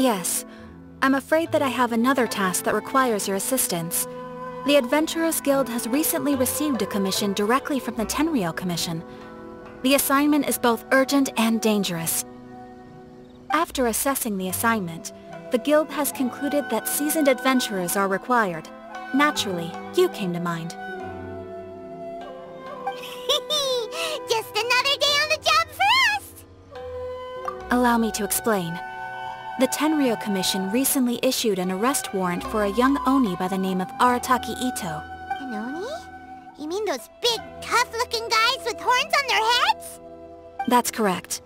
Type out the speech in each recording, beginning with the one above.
Yes. I'm afraid that I have another task that requires your assistance. The Adventurers Guild has recently received a commission directly from the Tenryou Commission. The assignment is both urgent and dangerous. After assessing the assignment, the Guild has concluded that seasoned adventurers are required. Naturally, you came to mind. Just another day on the job for us! Allow me to explain. The Tenryou Commission recently issued an arrest warrant for a young Oni by the name of Arataki Ito. An Oni? You mean those big, tough-looking guys with horns on their heads? That's correct.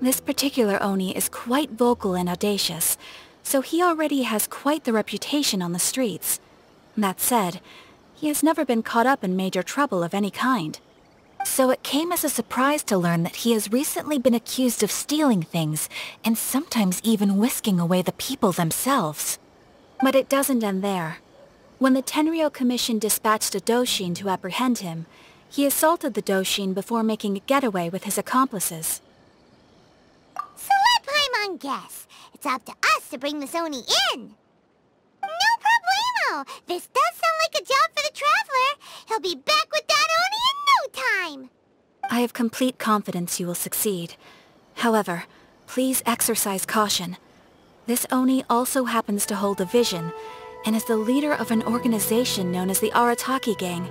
This particular Oni is quite vocal and audacious, so he already has quite the reputation on the streets. That said, he has never been caught up in major trouble of any kind. So it came as a surprise to learn that he has recently been accused of stealing things, and sometimes even whisking away the people themselves. But it doesn't end there. When the Tenryou Commission dispatched a Doshin to apprehend him, he assaulted the Doshin before making a getaway with his accomplices. So let Paimon guess. It's up to us to bring this Oni in. No problemo! This does sound like a job for the Traveler. He'll be back with that Oni in no time! I have complete confidence you will succeed. However, please exercise caution. This Oni also happens to hold a vision, and is the leader of an organization known as the Arataki Gang.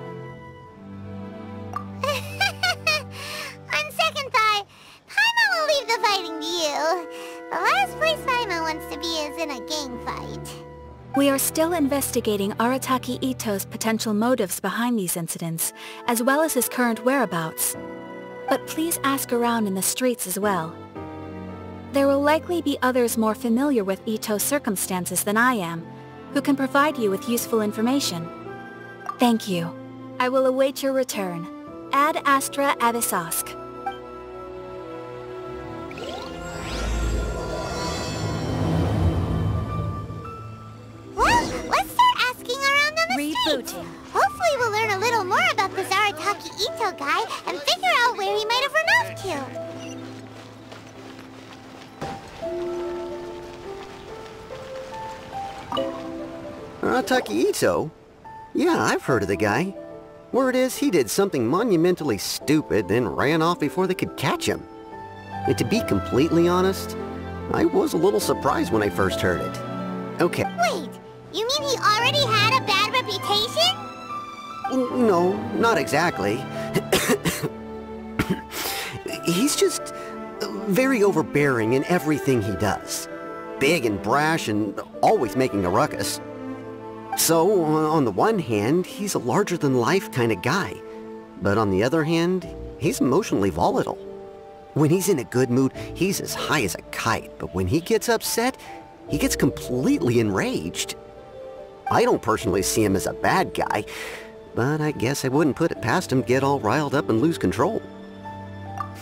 On second thought, Paimon will leave the fighting to you. The last place Paimon wants to be is in a gang fight. We are still investigating Arataki Ito's potential motives behind these incidents, as well as his current whereabouts. But please ask around in the streets as well. There will likely be others more familiar with Ito's circumstances than I am, who can provide you with useful information. Thank you. I will await your return. Ad Astra Abyssosque. Well, let's start asking around on the streets. Hopefully we'll learn a little more about this Arataki Ito guy and figure out where he might have run off to. Arataki Ito? Yeah, I've heard of the guy. Word is he did something monumentally stupid, then ran off before they could catch him. And to be completely honest, I was a little surprised when I first heard it. Okay. Wait, you mean he already had a bad reputation? No, not exactly. He's just very overbearing in everything he does. Big and brash and always making a ruckus. So, on the one hand, he's a larger-than-life kind of guy. But on the other hand, he's emotionally volatile. When he's in a good mood, he's as high as a kite. But when he gets upset, he gets completely enraged. I don't personally see him as a bad guy, but I guess I wouldn't put it past him to get all riled up and lose control.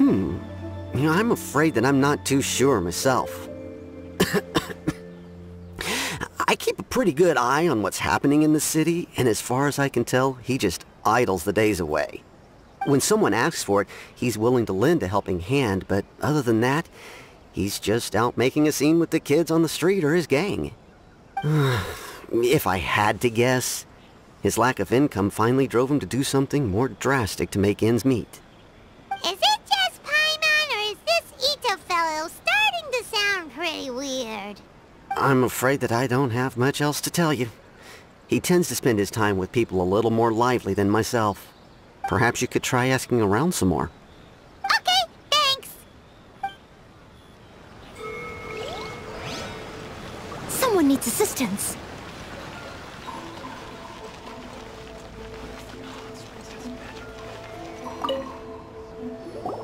I'm afraid that I'm not too sure myself. I keep a pretty good eye on what's happening in the city, and as far as I can tell, he just idles the days away. When someone asks for it, he's willing to lend a helping hand, but other than that, he's just out making a scene with the kids on the street or his gang. If I had to guess, his lack of income finally drove him to do something more drastic to make ends meet. Is it just Paimon, or is this Ito fellow starting to sound pretty weird? I'm afraid that I don't have much else to tell you. He tends to spend his time with people a little more lively than myself. Perhaps you could try asking around some more. Okay, thanks! Someone needs assistance.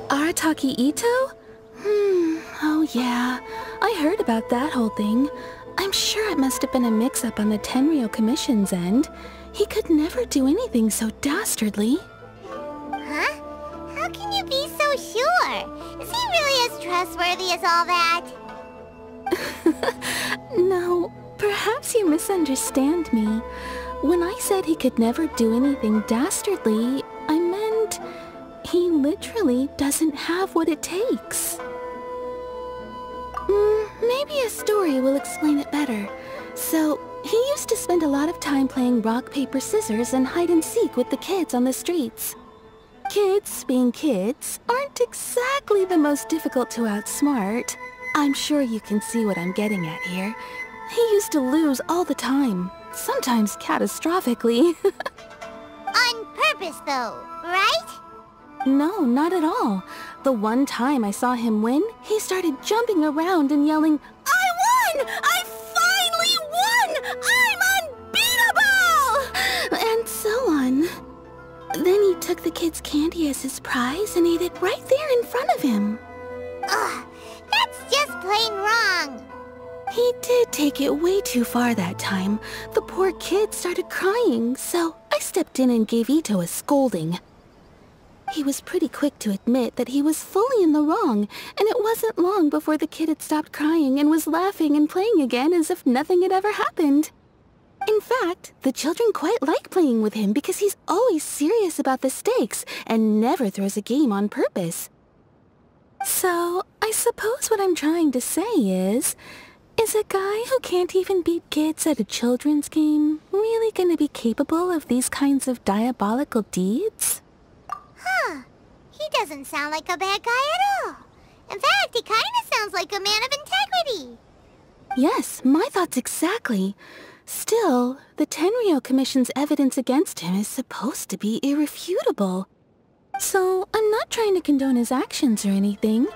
Arataki Ito? Oh yeah. I heard about that whole thing. I'm sure it must have been a mix-up on the Tenryou Commission's end. He could never do anything so dastardly. Huh? How can you be so sure? Is he really as trustworthy as all that? No, perhaps you misunderstand me. When I said he could never do anything dastardly, I meant he literally doesn't have what it takes. Maybe maybe a story will explain it better. So, he used to spend a lot of time playing rock, paper, scissors and hide and seek with the kids on the streets. Kids, being kids, aren't exactly the most difficult to outsmart. I'm sure you can see what I'm getting at here. He used to lose all the time, sometimes catastrophically. On purpose, though, right? No, not at all. The one time I saw him win, he started jumping around and yelling, "I won! I finally won! I'm unbeatable!" And so on. Then he took the kid's candy as his prize and ate it right there in front of him. Ugh, that's just plain wrong. He did take it way too far that time. The poor kid started crying, so I stepped in and gave Ito a scolding. He was pretty quick to admit that he was fully in the wrong, and it wasn't long before the kid had stopped crying and was laughing and playing again as if nothing had ever happened. In fact, the children quite like playing with him because he's always serious about the stakes and never throws a game on purpose. So, I suppose what I'm trying to say is a guy who can't even beat kids at a children's game really gonna be capable of these kinds of diabolical deeds? Huh. He doesn't sound like a bad guy at all. In fact, he kinda sounds like a man of integrity. Yes, my thoughts exactly. Still, the Tenryou Commission's evidence against him is supposed to be irrefutable. So, I'm not trying to condone his actions or anything.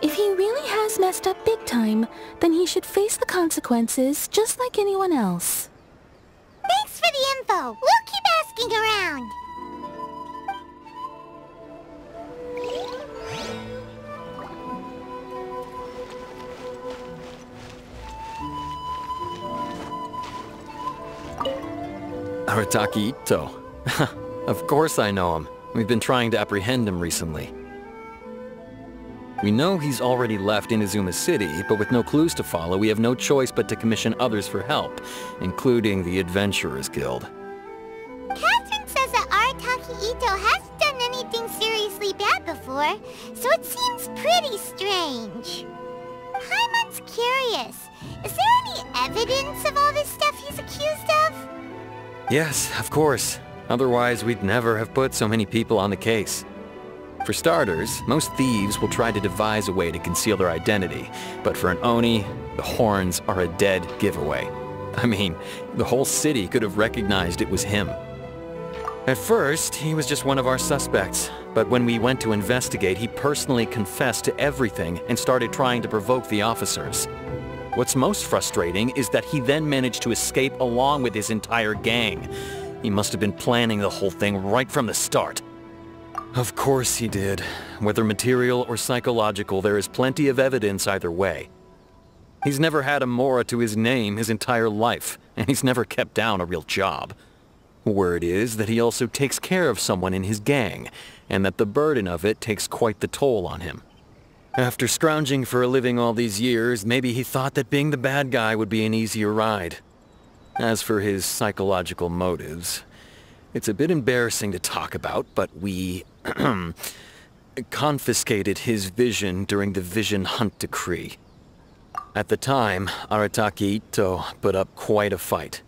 If he really has messed up big time, then he should face the consequences just like anyone else. Thanks for the info. We'll keep asking around. Arataki Ito. Of course I know him. We've been trying to apprehend him recently. We know he's already left Inazuma City, but with no clues to follow, we have no choice but to commission others for help, including the Adventurers Guild. Katheryne says that Arataki Ito hasn't done anything seriously bad before, so it seems pretty strange. Paimon's curious. Is there any evidence of all this stuff he's accused of? Yes, of course. Otherwise, we'd never have put so many people on the case. For starters, most thieves will try to devise a way to conceal their identity, but for an Oni, the horns are a dead giveaway. I mean, the whole city could have recognized it was him. At first, he was just one of our suspects, but when we went to investigate, he personally confessed to everything and started trying to provoke the officers. What's most frustrating is that he then managed to escape along with his entire gang. He must have been planning the whole thing right from the start. Of course he did. Whether material or psychological, there is plenty of evidence either way. He's never had a Mora to his name his entire life, and he's never kept down a real job. Word is that he also takes care of someone in his gang, and that the burden of it takes quite the toll on him. After scrounging for a living all these years, maybe he thought that being the bad guy would be an easier ride. As for his psychological motives, it's a bit embarrassing to talk about, but we confiscated his vision during the Vision Hunt Decree. At the time, Arataki Ito put up quite a fight.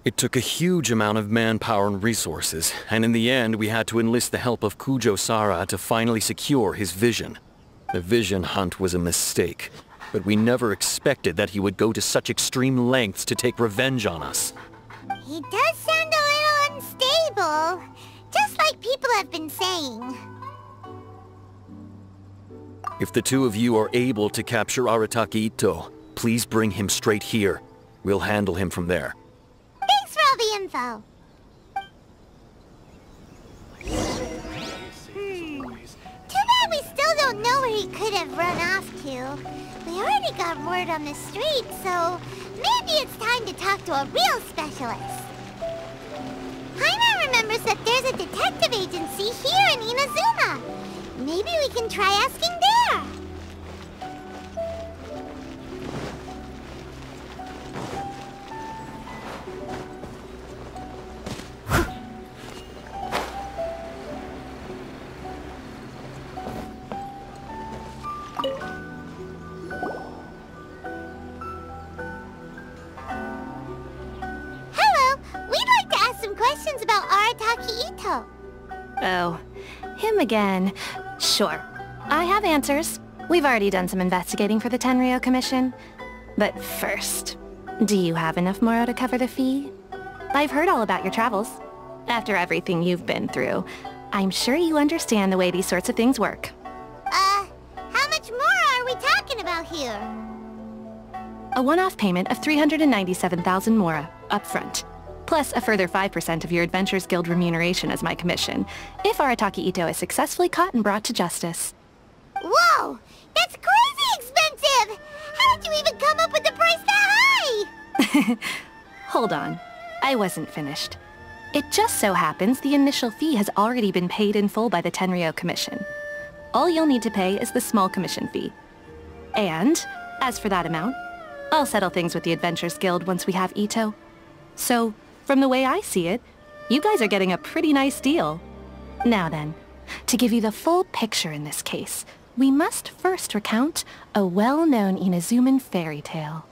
It took a huge amount of manpower and resources, and in the end we had to enlist the help of Kujo-Sara to finally secure his vision. The Vision Hunt was a mistake, but we never expected that he would go to such extreme lengths to take revenge on us. He does sound a little unstable, just like people have been saying. If the two of you are able to capture Arataki Ito, please bring him straight here. We'll handle him from there. Thanks for all the info. Too bad we still don't know where he could have run off to. We already got word on the street, so maybe it's time to talk to a real specialist. Paimon remembers that there's a detective agency here in Inazuma. Maybe we can try asking there. questions about Arataki Ito. Oh, him again. Sure. I have answers. We've already done some investigating for the Tenryou Commission. But first, do you have enough moro to cover the fee? I've heard all about your travels. After everything you've been through, I'm sure you understand the way these sorts of things work. How much more are we talking about here? A one-off payment of 397,000 mora, upfront. Plus a further 5% of your Adventures Guild remuneration as my commission, if Arataki Ito is successfully caught and brought to justice. Whoa! That's crazy expensive! How did you even come up with the price that high? Hold on. I wasn't finished. It just so happens the initial fee has already been paid in full by the Tenryou Commission. All you'll need to pay is the small commission fee. And, as for that amount, I'll settle things with the Adventures Guild once we have Ito. So, from the way I see it, you guys are getting a pretty nice deal. Now then, to give you the full picture in this case, we must first recount a well-known Inazuman fairy tale.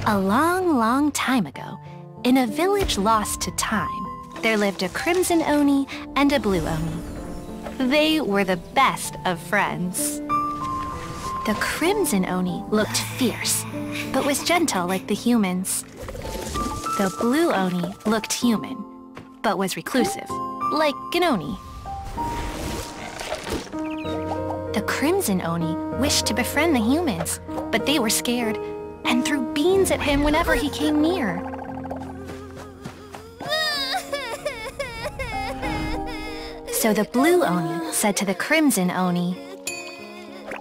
A long, long time ago, in a village lost to time, there lived a crimson Oni and a blue Oni. They were the best of friends. The crimson Oni looked fierce, but was gentle like the humans. The blue Oni looked human, but was reclusive, like an Oni. The crimson Oni wished to befriend the humans, but they were scared, and threw beans at him whenever he came near. So the blue Oni said to the crimson Oni,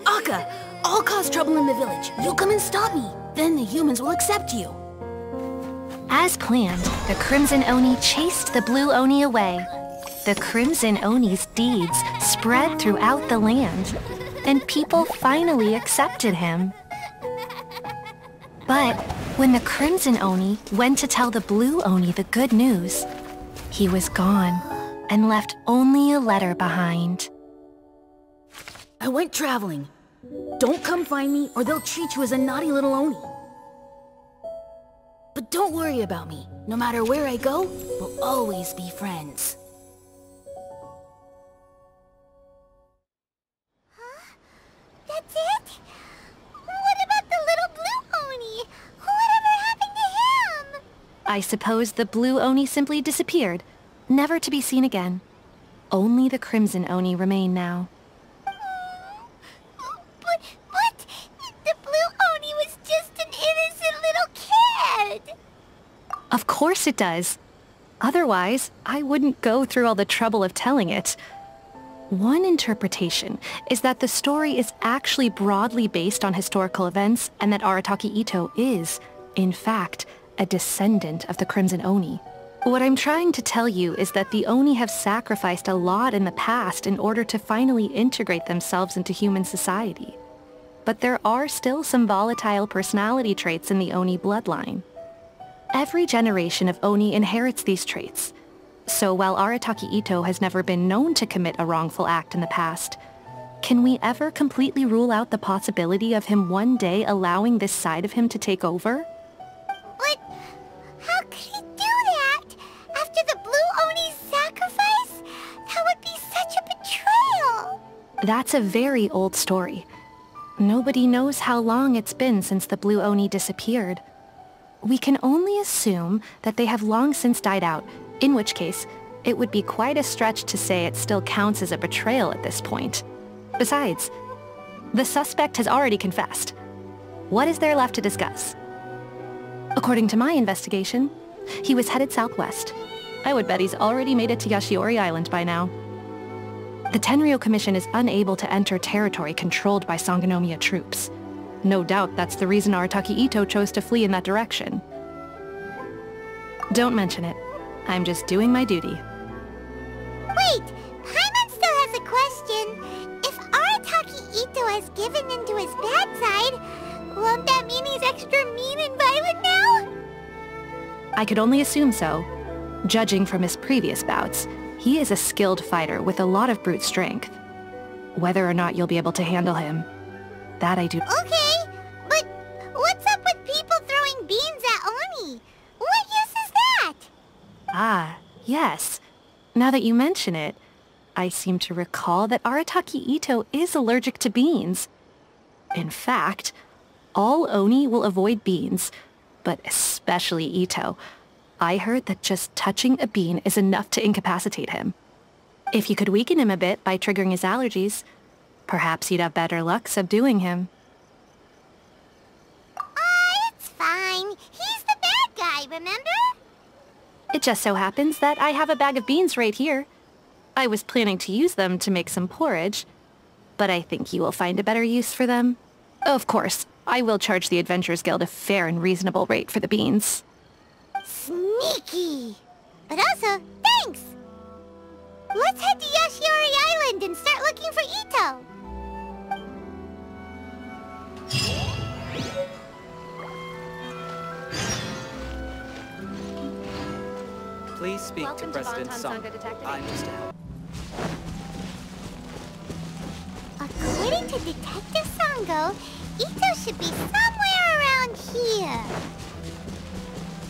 Akka, I'll cause trouble in the village. You come and stop me. Then the humans will accept you. As planned, the crimson Oni chased the blue Oni away. The crimson Oni's deeds spread throughout the land, and people finally accepted him. But when the crimson Oni went to tell the blue Oni the good news, he was gone and left only a letter behind. I went traveling. Don't come find me or they'll treat you as a naughty little Oni. But don't worry about me. No matter where I go, we'll always be friends. Huh? That's it? What about the little blue Oni? Whatever happened to him? I suppose the blue Oni simply disappeared, never to be seen again. Only the crimson Oni remain now. But the blue Oni was just an innocent little kid! Of course it does. Otherwise, I wouldn't go through all the trouble of telling it. One interpretation is that the story is actually broadly based on historical events and that Arataki Ito is, in fact, a descendant of the Crimson Oni. What I'm trying to tell you is that the Oni have sacrificed a lot in the past in order to finally integrate themselves into human society. But there are still some volatile personality traits in the Oni bloodline. Every generation of Oni inherits these traits. So while Arataki Ito has never been known to commit a wrongful act in the past, can we ever completely rule out the possibility of him one day allowing this side of him to take over? But how could he do that? After the blue Oni's sacrifice? That would be such a betrayal! That's a very old story. Nobody knows how long it's been since the blue Oni disappeared. We can only assume that they have long since died out, in which case, it would be quite a stretch to say it still counts as a betrayal at this point. Besides, the suspect has already confessed. What is there left to discuss? According to my investigation, he was headed southwest. I would bet he's already made it to Yashiori Island by now. The Tenryou Commission is unable to enter territory controlled by Sangonomiya troops. No doubt that's the reason Arataki Ito chose to flee in that direction. Don't mention it. I'm just doing my duty. Wait! Paimon still has a question. If Arataki Ito has given into his bad side, won't that mean he's extra mean and violent now? I could only assume so. Judging from his previous bouts, he is a skilled fighter with a lot of brute strength. Whether or not you'll be able to handle him, that I do. Okay, but what's up with people throwing beans at Oni? Yes. Now that you mention it, I seem to recall that Arataki Itto is allergic to beans. In fact, all Oni will avoid beans, but especially Itto. I heard that just touching a bean is enough to incapacitate him. If you could weaken him a bit by triggering his allergies, perhaps you'd have better luck subduing him. It's fine. He's the bad guy, remember? It just so happens that I have a bag of beans right here. I was planning to use them to make some porridge, but I think you will find a better use for them. Of course, I will charge the Adventurers Guild a fair and reasonable rate for the beans. Sneaky! But also, thanks! Let's head to Yashiori Island and start looking for Itto! Please speak Welcome to President Bonton Sung. Sangha Detective I'm Agency. just a help. According to Detective Sango, Itto should be somewhere around here.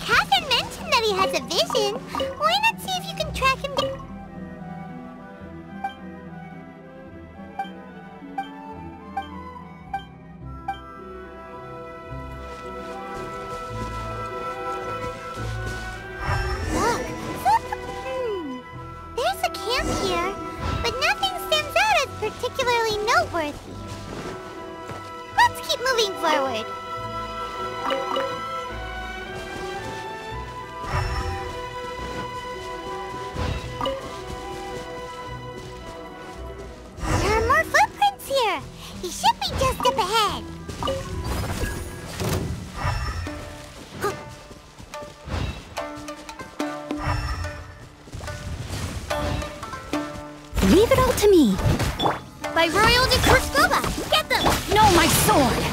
Katheryne mentioned that he has a vision. Why not see if you can track him down? There's a camp here, but nothing stands out as particularly noteworthy. Let's keep moving forward. There are more footprints here. He should be just up ahead. Leave it all to me. By Royal Decree, get them! No, my sword!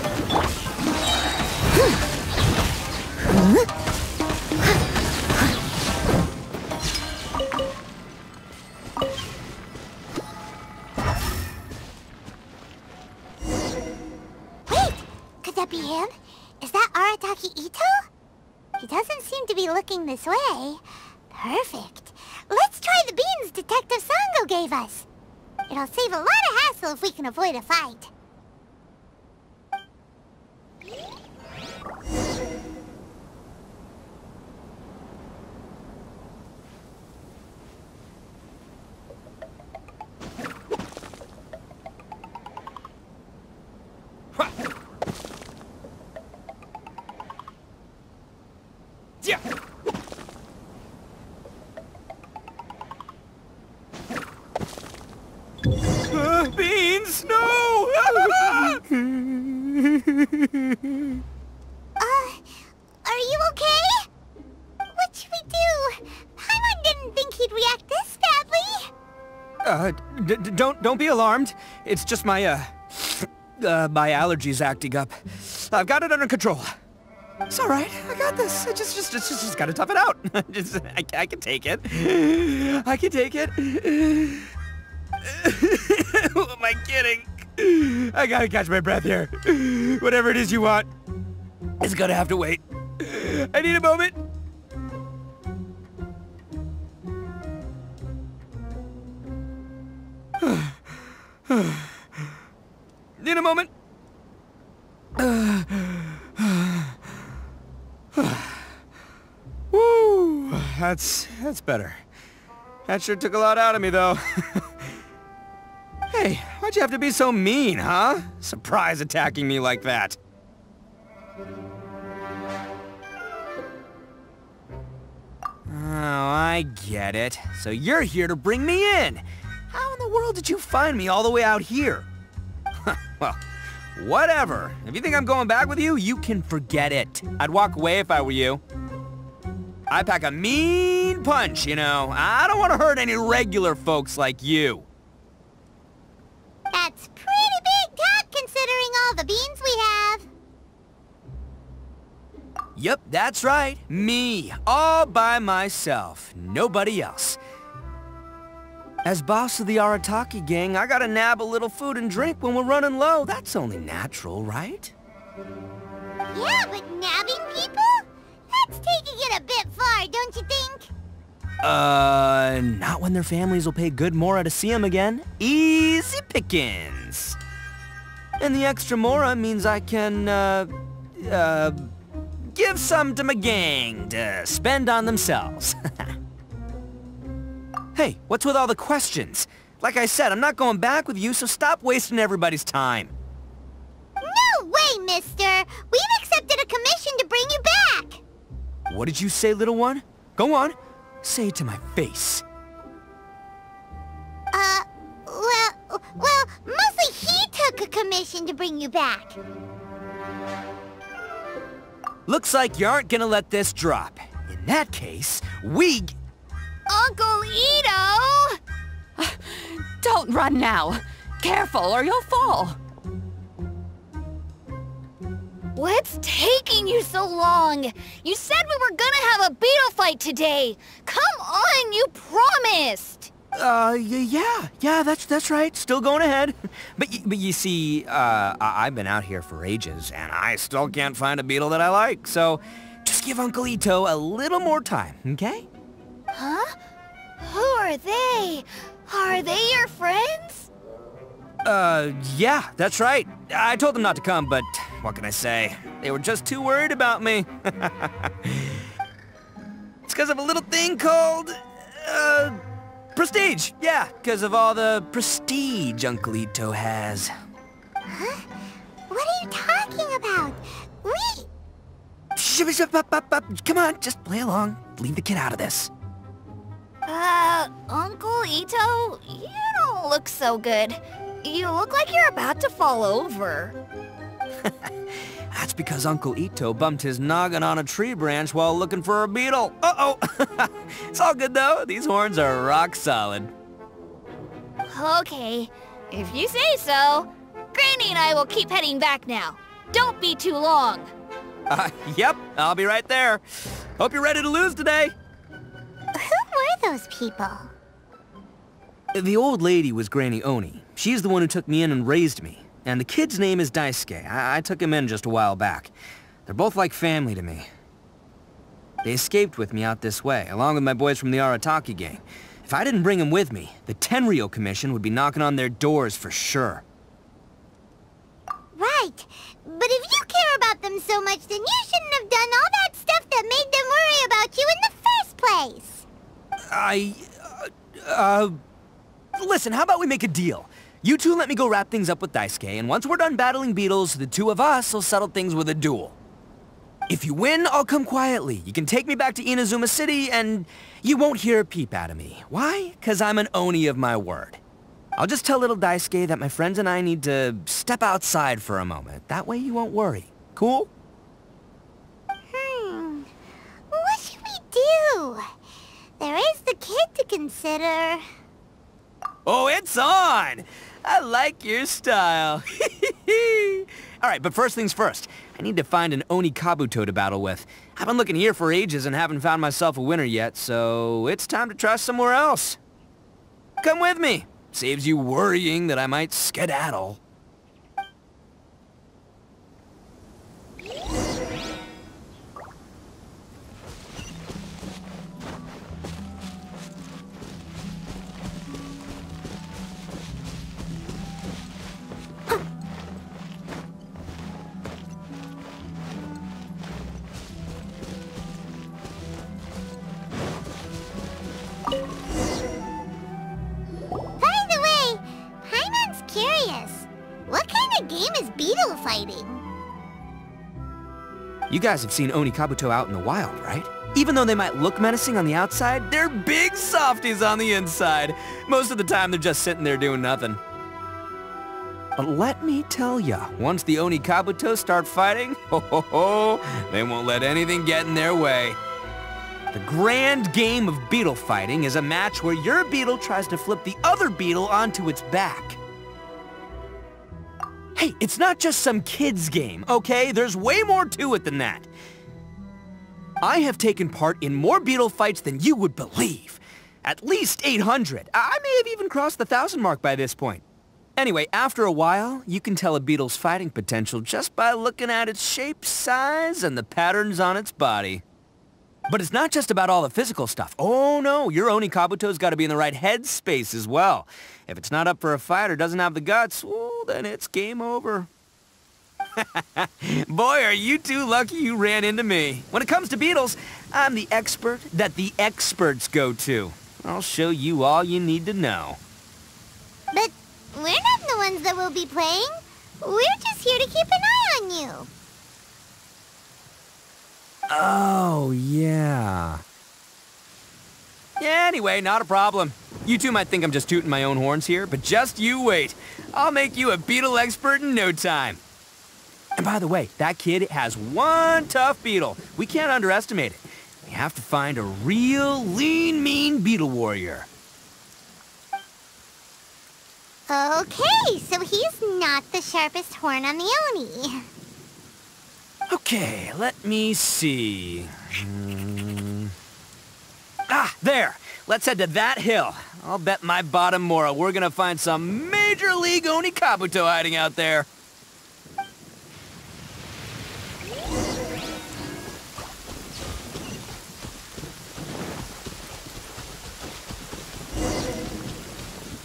Wait! Could that be him? Is that Arataki Itto? He doesn't seem to be looking this way. Perfect. Let's try the beans Detective Sango gave us. It'll save a lot of hassle if we can avoid a fight. Yeah. Beans! No! Are you okay? What should we do? Paimon didn't think he'd react this badly. Don't be alarmed. It's just my, my allergies acting up. I've got it under control. It's all right. I got this. I just gotta tough it out. I can take it. I can take it. Who am I kidding? I gotta catch my breath here. Whatever it is you want, it's gonna have to wait. I need a moment. Need a moment. Woo, that's better. That sure took a lot out of me, though. Hey, why'd you have to be so mean, huh? Surprise attacking me like that. Oh, I get it. So you're here to bring me in. How in the world did you find me all the way out here? Well, whatever. If you think I'm going back with you, you can forget it. I'd walk away if I were you. I pack a mean punch, you know. I don't want to hurt any regular folks like you. That's pretty big talk considering all the beans we have. Yep, that's right. Me, all by myself. Nobody else. As boss of the Arataki gang, I gotta nab a little food and drink when we're running low. That's only natural, right? Yeah, but nabbing people? That's taking it a bit far, don't you think? Not when their families will pay good mora to see them again. Easy pickings. And the extra mora means I can, give some to my gang to spend on themselves. Hey, what's with all the questions? Like I said, I'm not going back with you, so stop wasting everybody's time. No way, mister! We've accepted a commission to bring you back! What did you say, little one? Go on. Say it to my face. Well, mostly he took a commission to bring you back. Looks like you aren't gonna let this drop. In that case, Uncle Ito! Don't run now. Careful or you'll fall. What's taking you so long? You said we were gonna have a beetle fight today. Come on, you promised. Yeah, that's right. Still going ahead. But you see, I've been out here for ages, and I still can't find a beetle that I like, so just give Uncle Ito a little more time, okay? Huh? Who are they? Are they your friends? Yeah, that's right. I told them not to come, but what can I say? They were just too worried about me. It's because of a little thing called, prestige. Yeah, because of all the prestige Uncle Ito has. Huh? What are you talking about? Come on, just play along. Leave the kid out of this. Uncle Ito, you don't look so good. You look like you're about to fall over. That's because Uncle Ito bumped his noggin on a tree branch while looking for a beetle. Uh-oh! It's all good, though. These horns are rock solid. Okay, if you say so. Granny and I will keep heading back now. Don't be too long. Yep, I'll be right there. Hope you're ready to lose today. Who were those people? The old lady was Granny Oni. She's the one who took me in and raised me. And the kid's name is Daisuke. I took him in just a while back. They're both like family to me. They escaped with me out this way, along with my boys from the Arataki gang. If I didn't bring them with me, the Tenryou Commission would be knocking on their doors for sure. Right. But if you care about them so much, then you shouldn't have done all that stuff that made them worry about you in the first place. Listen, how about we make a deal? You two let me go wrap things up with Daisuke, and once we're done battling beetles, the two of us will settle things with a duel. If you win, I'll come quietly. You can take me back to Inazuma City, and you won't hear a peep out of me. Why? 'Cause I'm an Oni of my word. I'll just tell little Daisuke that my friends and I need to step outside for a moment. That way you won't worry. Cool? What should we do? There is the kid to consider. Oh, it's on! I like your style. Alright, but first things first. I need to find an Oni Kabuto to battle with. I've been looking here for ages and haven't found myself a winner yet, so it's time to try somewhere else. Come with me. Saves you worrying that I might skedaddle. You guys have seen Oni Kabuto out in the wild, right? Even though they might look menacing on the outside, they're big softies on the inside. Most of the time, they're just sitting there doing nothing. But let me tell ya, once the Oni Kabuto start fighting, they won't let anything get in their way. The grand game of beetle fighting is a match where your beetle tries to flip the other beetle onto its back. Hey, it's not just some kid's game, okay? There's way more to it than that. I have taken part in more beetle fights than you would believe. At least 800. I may have even crossed the 1,000 mark by this point. Anyway, after a while, you can tell a beetle's fighting potential just by looking at its shape, size, and the patterns on its body. But it's not just about all the physical stuff. Oh no, your Oni Kabuto's gotta be in the right headspace as well. If it's not up for a fight or doesn't have the guts, well, then it's game over. Boy, are you two lucky you ran into me. When it comes to beetles, I'm the expert that the experts go to. I'll show you all you need to know. But we're not the ones that will be playing. We're just here to keep an eye on you. Oh, yeah. Yeah, anyway, not a problem. You two might think I'm just tooting my own horns here, but just you wait. I'll make you a beetle expert in no time. And by the way, that kid has one tough beetle. We can't underestimate it. We have to find a real lean, mean beetle warrior. Okay, so he's not the sharpest horn on the Oni. Okay, let me see. Ah, there! Let's head to that hill. I'll bet my bottom Mora we're gonna find some Major League Oni Kabuto hiding out there.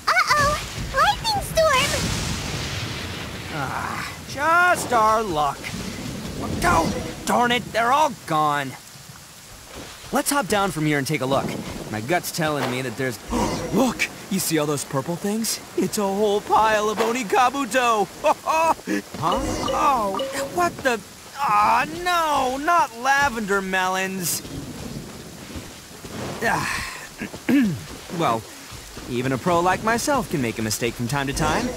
Uh-oh! Lightning storm! Ah, just our luck. Oh, darn it, they're all gone. Let's hop down from here and take a look. My gut's telling me that there's... Look! You see all those purple things? It's a whole pile of Oni Kabuto! Huh? Oh, what the... Ah, no! Not lavender melons! Well, even a pro like myself can make a mistake from time to time.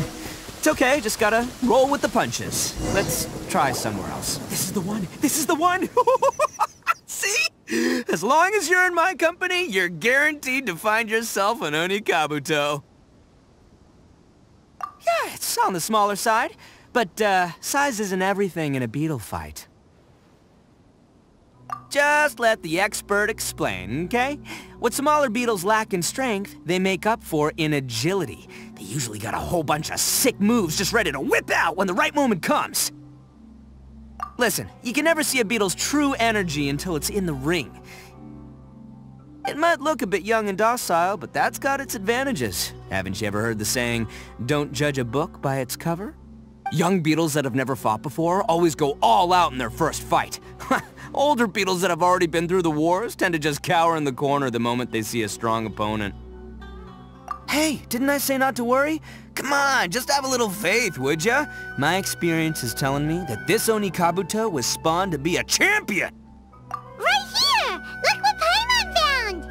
It's okay, just gotta roll with the punches. Let's try somewhere else. This is the one! This is the one! See? As long as you're in my company, you're guaranteed to find yourself an Oni Kabuto. Yeah, it's on the smaller side, but size isn't everything in a beetle fight. Just let the expert explain, okay? What smaller beetles lack in strength, they make up for in agility. They usually got a whole bunch of sick moves just ready to whip out when the right moment comes. Listen, you can never see a beetle's true energy until it's in the ring. It might look a bit young and docile, but that's got its advantages. Haven't you ever heard the saying, don't judge a book by its cover? Young beetles that have never fought before always go all out in their first fight. Older beetles that have already been through the wars tend to just cower in the corner the moment they see a strong opponent. Hey, didn't I say not to worry? Come on, just have a little faith, would ya? My experience is telling me that this Oni Kabuto was spawned to be a champion! Right here! Look what Paimon found!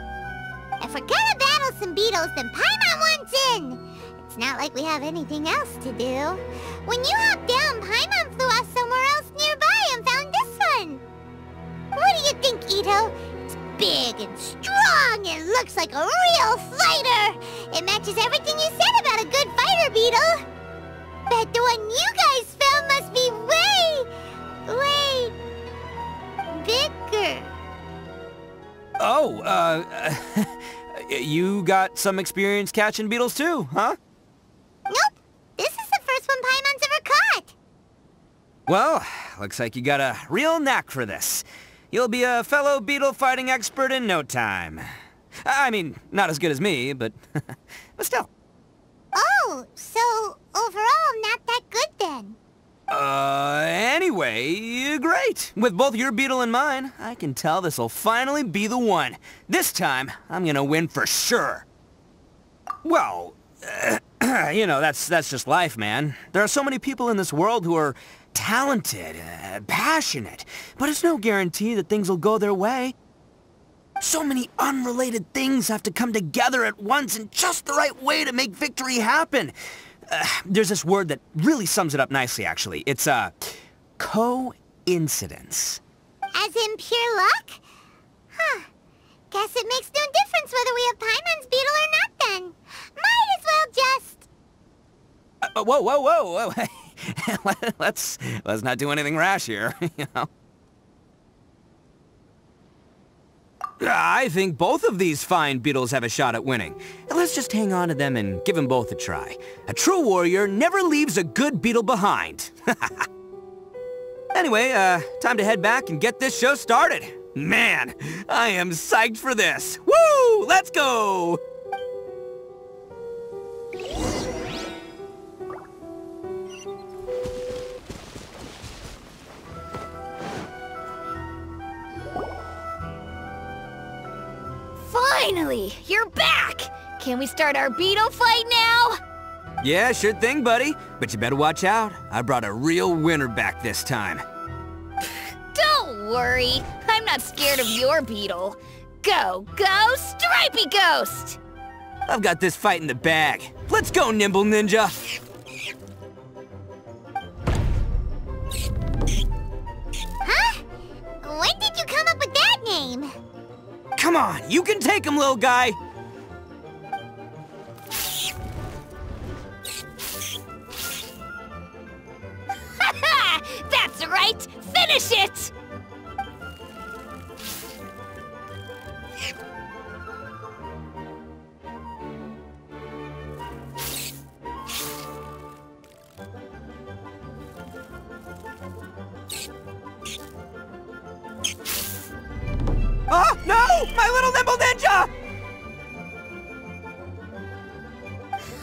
If we're gonna battle some beetles, then Paimon wants in! It's not like we have anything else to do. When you hopped down, Paimon flew off somewhere else nearby and found this one! What do you think, Ito? It's big and strong and looks like a real fighter! It matches everything you said about a good fighter, Beetle! Bet the one you guys found must be way bigger. Oh, you got some experience catching beetles too, huh? Nope. This is the first one Paimon's ever caught. Well, looks like you got a real knack for this. You'll be a fellow beetle fighting expert in no time. I mean, not as good as me, but still. Oh, so overall not that good then. Anyway, great. With both your beetle and mine, I can tell this'll finally be the one. This time, I'm gonna win for sure. Well, you know, that's just life, man. There are so many people in this world who are talented, passionate, but it's no guarantee that things will go their way. So many unrelated things have to come together at once in just the right way to make victory happen. There's this word that really sums it up nicely, actually. It's, coincidence. As in pure luck? Huh. Guess it makes no difference whether we have Paimon's beetle or not then. Might as well just... Whoa. let's not do anything rash here, you know. I think both of these fine beetles have a shot at winning. Let's just hang on to them and give them both a try. A true warrior never leaves a good beetle behind. Anyway, time to head back and get this show started. Man, I am psyched for this. Woo! Let's go! Finally! You're back! Can we start our beetle fight now? Yeah, sure thing, buddy. But you better watch out. I brought a real winner back this time. Don't worry. I'm not scared of your beetle. Go, go, Stripey Ghost! I've got this fight in the bag. Let's go, Nimble Ninja! Huh? When did you come up with that name? Come on, you can take him, little guy! That's right! Finish it! Oh, no! My little Nimble Ninja!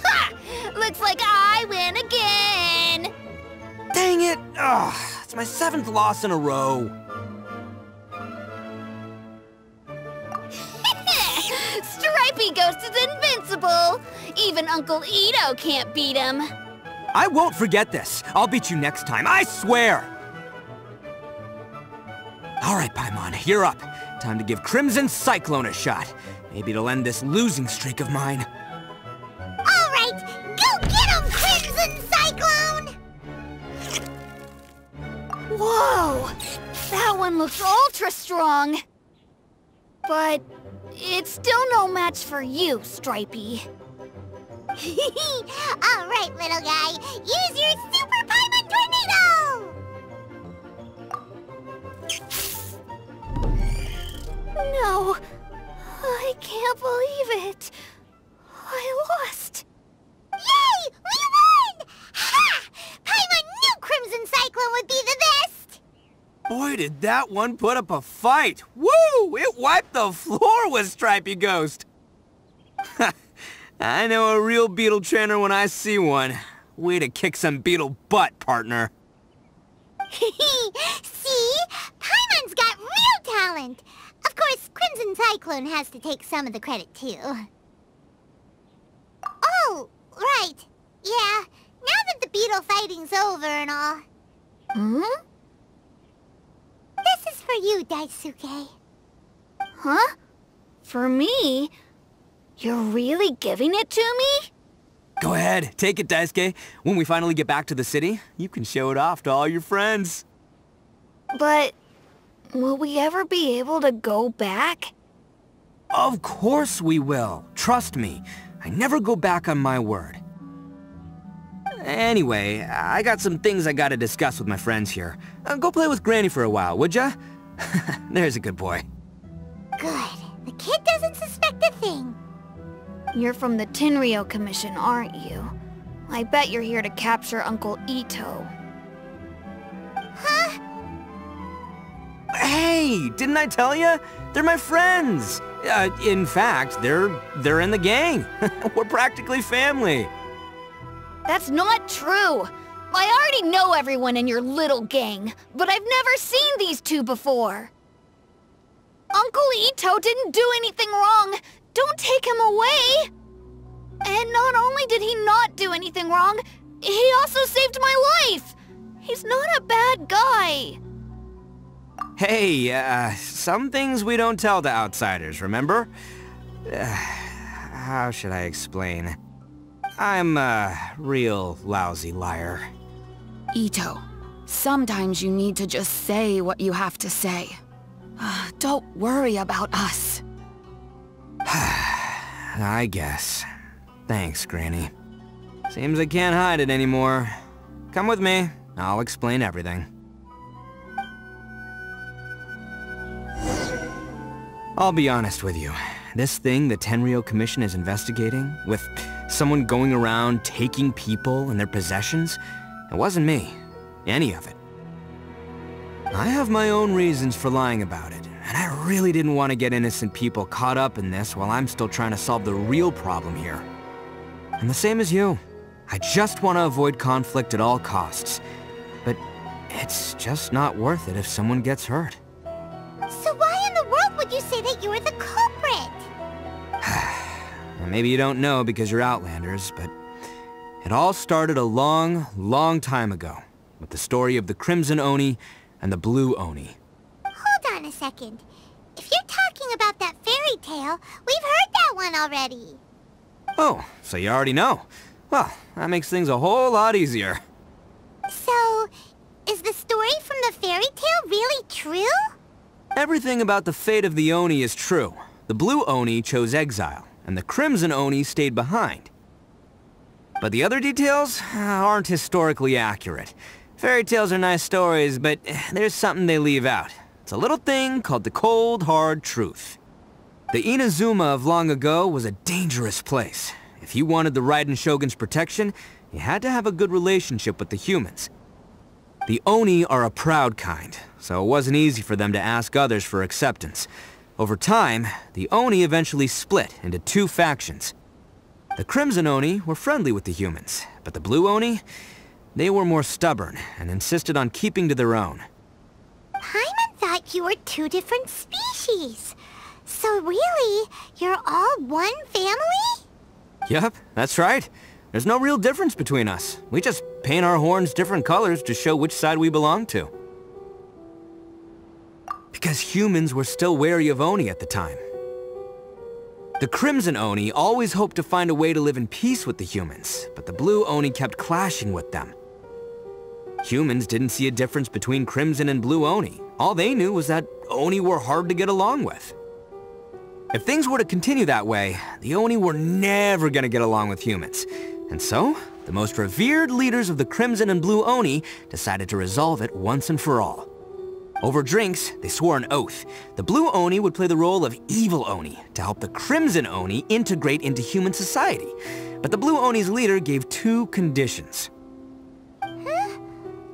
Ha! Looks like I win again! Dang it! Ugh, it's my 7th loss in a row. Stripey Ghost is invincible! Even Uncle Ito can't beat him. I won't forget this. I'll beat you next time, I swear! Alright, Paimon, you're up. Time to give Crimson Cyclone a shot. Maybe it'll end this losing streak of mine. Alright, go get him, Crimson Cyclone! Whoa! That one looks ultra strong. But it's still no match for you, Stripey. Alright, little guy, use your Super Paimon Tornado! No, I can't believe it. I lost. Yay! We won! Ha! Paimon knew Crimson Cyclone would be the best! Boy, did that one put up a fight! Woo! It wiped the floor with Stripey Ghost! I know a real beetle trainer when I see one. Way to kick some beetle butt, partner. See? Paimon's got real talent! Of course, Crimson Cyclone has to take some of the credit, too. Oh, right. Yeah, now that the beetle fighting's over and all. Hmm? This is for you, Daisuke. Huh? For me? You're really giving it to me? Go ahead, take it, Daisuke. When we finally get back to the city, you can show it off to all your friends. But will we ever be able to go back? Of course we will. Trust me. I never go back on my word. Anyway, I got some things I gotta discuss with my friends here. Go play with Granny for a while, would ya? There's a good boy. Good. The kid doesn't suspect a thing. You're from the Tenryou Commission, aren't you? I bet you're here to capture Uncle Ito. Huh? Hey, didn't I tell ya? They're my friends. In fact, they're in the gang. We're practically family. That's not true! I already know everyone in your little gang, but I've never seen these two before. Uncle Ito didn't do anything wrong. Don't take him away! And not only did he not do anything wrong, he also saved my life! He's not a bad guy. Hey, some things we don't tell to outsiders, remember? How should I explain? I'm a real lousy liar. Ito, sometimes you need to just say what you have to say. Don't worry about us. I guess. Thanks, Granny. Seems I can't hide it anymore. Come with me. I'll explain everything. I'll be honest with you. This thing the Tenryou Commission is investigating, with someone going around taking people and their possessions, it wasn't me. Any of it. I have my own reasons for lying about it, and I really didn't want to get innocent people caught up in this while I'm still trying to solve the real problem here. And the same as you. I just want to avoid conflict at all costs. But it's just not worth it if someone gets hurt. So why in the world would you say that you were the culprit? Maybe you don't know because you're Outlanders, but it all started a long, long time ago with the story of the Crimson Oni and the Blue Oni. Hold on a second. If you're talking about that fairy tale, we've heard that one already. Oh, so you already know. Well, that makes things a whole lot easier. So, is the story from the fairy tale really true? Everything about the fate of the Oni is true. The Blue Oni chose exile, and the Crimson Oni stayed behind. But the other details aren't historically accurate. Fairy tales are nice stories, but there's something they leave out. It's a little thing called the cold, hard truth. The Inazuma of long ago was a dangerous place. If you wanted the Raiden Shogun's protection, you had to have a good relationship with the humans. The Oni are a proud kind, so it wasn't easy for them to ask others for acceptance. Over time, the Oni eventually split into two factions. The Crimson Oni were friendly with the humans, but the Blue Oni, they were more stubborn and insisted on keeping to their own. Paimon thought you were two different species. So really, you're all one family? Yep, that's right. There's no real difference between us. We just paint our horns different colors to show which side we belong to. Because humans were still wary of Oni at the time. The Crimson Oni always hoped to find a way to live in peace with the humans, but the Blue Oni kept clashing with them. Humans didn't see a difference between Crimson and Blue Oni. All they knew was that Oni were hard to get along with. If things were to continue that way, the Oni were never gonna get along with humans. And so, the most revered leaders of the Crimson and Blue Oni decided to resolve it once and for all. Over drinks, they swore an oath. The Blue Oni would play the role of evil Oni to help the Crimson Oni integrate into human society. But the Blue Oni's leader gave two conditions. Huh?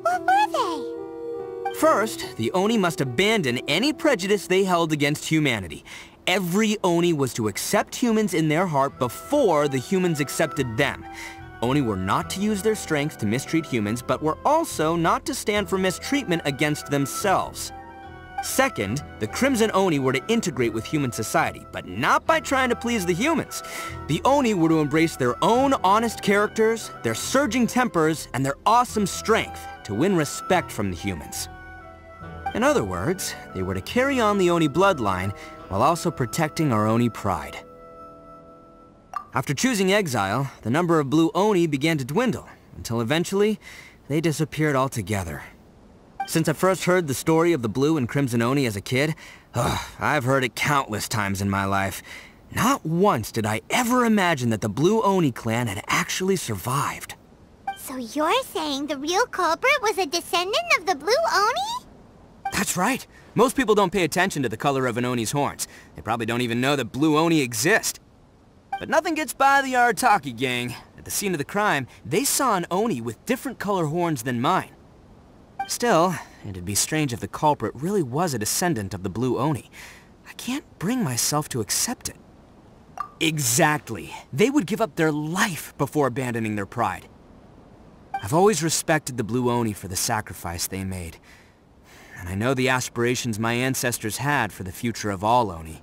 What were they? First, the Oni must abandon any prejudice they held against humanity. Every Oni was to accept humans in their heart before the humans accepted them. Oni were not to use their strength to mistreat humans, but were also not to stand for mistreatment against themselves. Second, the Crimson Oni were to integrate with human society, but not by trying to please the humans. The Oni were to embrace their own honest characters, their surging tempers, and their awesome strength to win respect from the humans. In other words, they were to carry on the Oni bloodline while also protecting our Oni pride. After choosing exile, the number of Blue Oni began to dwindle, until eventually, they disappeared altogether. Since I first heard the story of the Blue and Crimson Oni as a kid, I've heard it countless times in my life. Not once did I ever imagine that the Blue Oni clan had actually survived. So you're saying the real culprit was a descendant of the Blue Oni? That's right. Most people don't pay attention to the color of an Oni's horns. They probably don't even know that Blue Oni exist. But nothing gets by the Arataki gang. At the scene of the crime, they saw an Oni with different color horns than mine. Still, it'd be strange if the culprit really was a descendant of the Blue Oni. I can't bring myself to accept it. Exactly. They would give up their life before abandoning their pride. I've always respected the Blue Oni for the sacrifice they made. And I know the aspirations my ancestors had for the future of all Oni.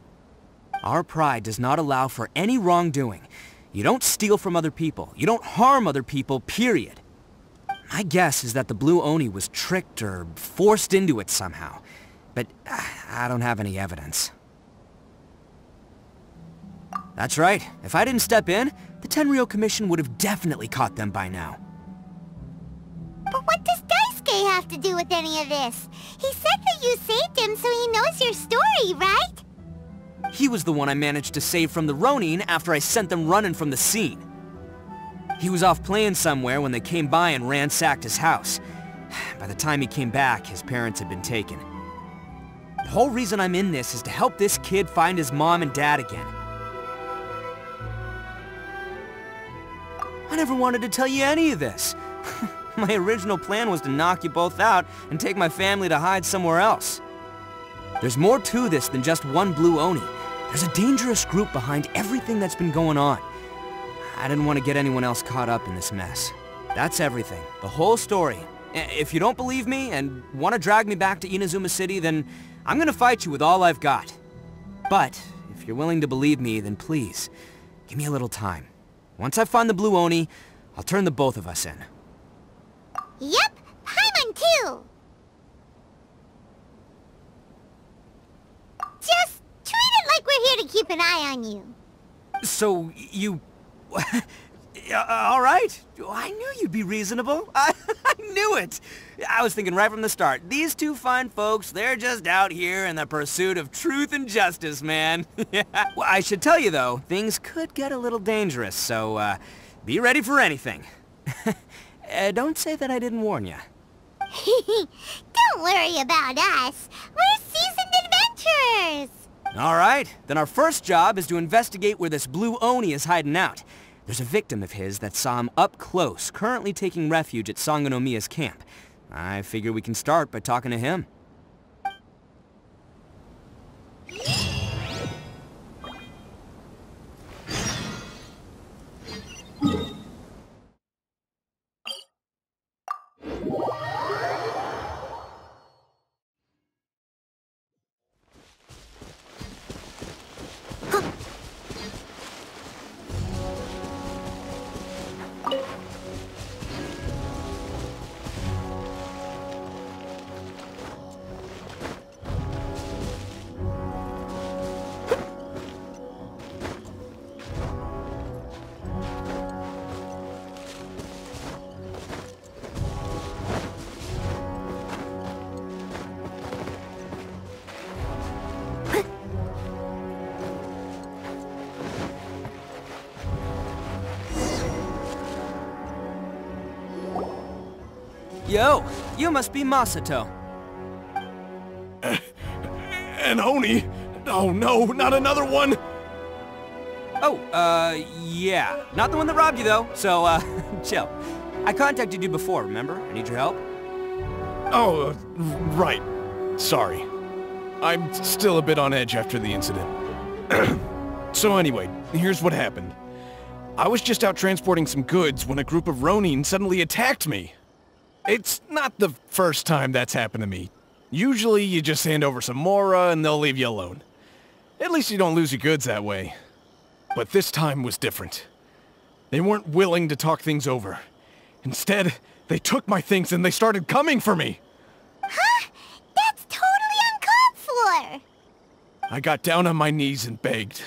Our pride does not allow for any wrongdoing. You don't steal from other people. You don't harm other people, period. My guess is that the Blue Oni was tricked or forced into it somehow. But I don't have any evidence. That's right. If I didn't step in, the Tenryou Commission would have definitely caught them by now. But what does Daisuke have to do with any of this? He said that you saved him so he knows your story, right? He was the one I managed to save from the Ronin after I sent them running from the scene. He was off playing somewhere when they came by and ransacked his house. By the time he came back, his parents had been taken. The whole reason I'm in this is to help this kid find his mom and dad again. I never wanted to tell you any of this. My original plan was to knock you both out and take my family to hide somewhere else. There's more to this than just one blue Oni. There's a dangerous group behind everything that's been going on. I didn't want to get anyone else caught up in this mess. That's everything. The whole story. If you don't believe me and want to drag me back to Inazuma City, then I'm gonna fight you with all I've got. But if you're willing to believe me, then please, give me a little time. Once I find the blue Oni, I'll turn the both of us in. Yep, Paimon too! Just treat it like we're here to keep an eye on you. So, you... Alright. I knew you'd be reasonable. I knew it! I was thinking right from the start, these two fine folks, they're just out here in the pursuit of truth and justice, man. Well, I should tell you though, things could get a little dangerous, so, be ready for anything. Don't say that I didn't warn you. Don't worry about us. We're seasoned adventurers. Alright, then our first job is to investigate where this blue Oni is hiding out. There's a victim of his that saw him up close, currently taking refuge at Sangonomiya's camp. I figure we can start by talking to him. Yo, you must be Masato. An Oni? Oh no, not another one! Oh, yeah. Not the one that robbed you though, so, chill. I contacted you before, remember? I need your help. Oh, right. Sorry. I'm still a bit on edge after the incident. So anyway, here's what happened. I was just out transporting some goods when a group of Ronin suddenly attacked me. It's not the first time that's happened to me. Usually you just hand over some mora and they'll leave you alone. At least you don't lose your goods that way. But this time was different. They weren't willing to talk things over. Instead, they took my things and they started coming for me. Huh? That's totally uncalled for! I got down on my knees and begged.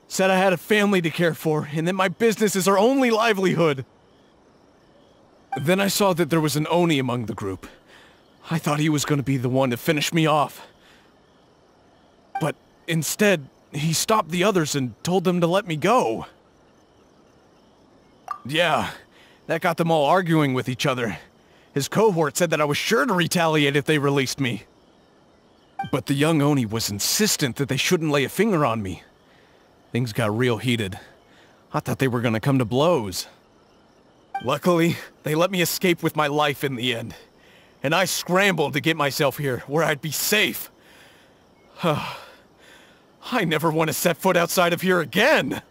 Said I had a family to care for and that my business is our only livelihood. Then I saw that there was an Oni among the group. I thought he was going to be the one to finish me off. But instead, he stopped the others and told them to let me go. Yeah, that got them all arguing with each other. His cohort said that I was sure to retaliate if they released me. But the young Oni was insistent that they shouldn't lay a finger on me. Things got real heated. I thought they were going to come to blows. Luckily, they let me escape with my life in the end. And I scrambled to get myself here, where I'd be safe. I never want to set foot outside of here again!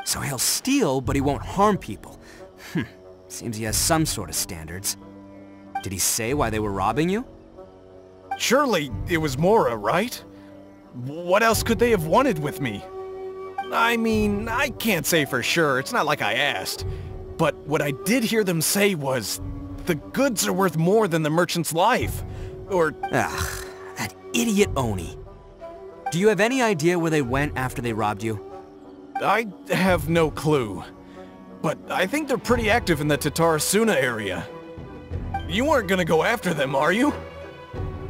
So he'll steal, but he won't harm people. Seems he has some sort of standards. Did he say why they were robbing you? Surely it was Mora, right? What else could they have wanted with me? I mean, I can't say for sure, it's not like I asked. But what I did hear them say was, the goods are worth more than the merchant's life. Or... Ugh, that idiot Oni. Do you have any idea where they went after they robbed you? I have no clue. But I think they're pretty active in the Tatarasuna area. You aren't gonna go after them, are you?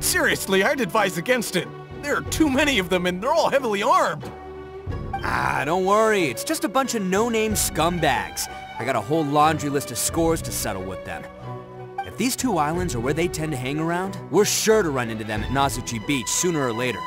Seriously, I'd advise against it. There are too many of them and they're all heavily armed. Ah, don't worry. It's just a bunch of no-name scumbags. I got a whole laundry list of scores to settle with them. If these two islands are where they tend to hang around, we're sure to run into them at Nazuchi Beach sooner or later.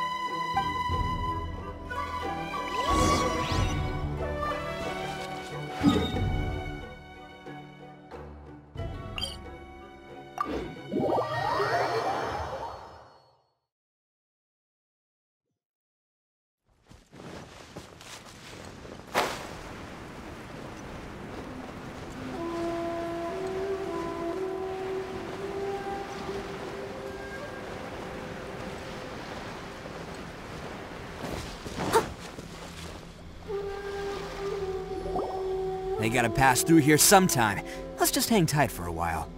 They gotta pass through here sometime. Let's just hang tight for a while.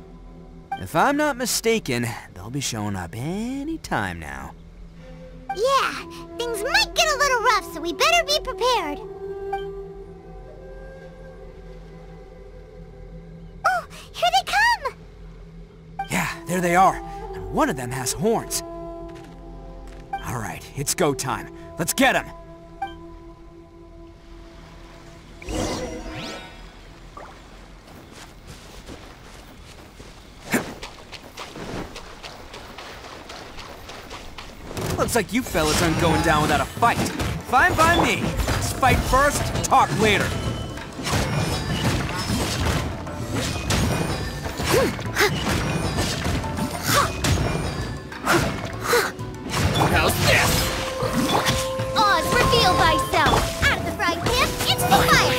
If I'm not mistaken, they'll be showing up any time now. Yeah, things might get a little rough, so we better be prepared. Oh, here they come! Yeah, there they are. And one of them has horns. Alright, it's go time. Let's get him! Looks like you fellas aren't going down without a fight. Fine by me. Let's fight first, talk later. How's this? Oz, reveal thyself! Out of the frying pan, into the fire!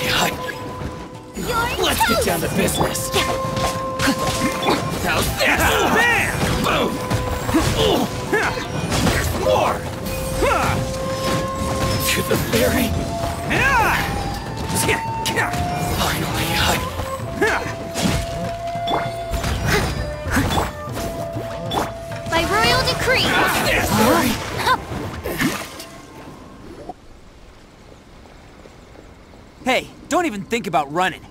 You're Let's get down to business. How's this? Bam! Boom! There's more! To the ferry. Finally, By royal decree! Hey, don't even think about running.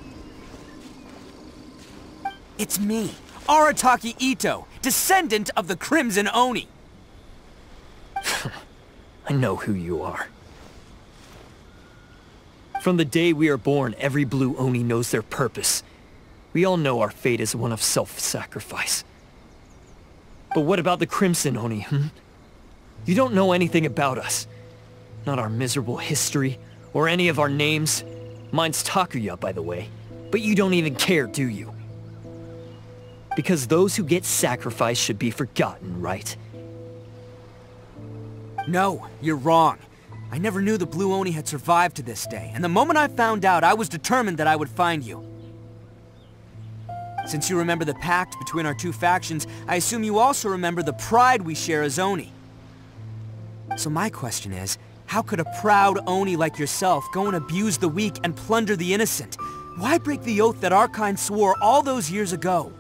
It's me, Arataki Ito, descendant of the Crimson Oni. I know who you are. From the day we are born, every blue Oni knows their purpose. We all know our fate is one of self-sacrifice. But what about the Crimson Oni, You don't know anything about us. Not our miserable history, or any of our names. Mine's Takuya, by the way. But you don't even care, do you? Because those who get sacrificed should be forgotten, right? No, you're wrong. I never knew the Blue Oni had survived to this day, and the moment I found out, I was determined that I would find you. Since you remember the pact between our two factions, I assume you also remember the pride we share as Oni. So my question is, how could a proud Oni like yourself go and abuse the weak and plunder the innocent? Why break the oath that our kind swore all those years ago?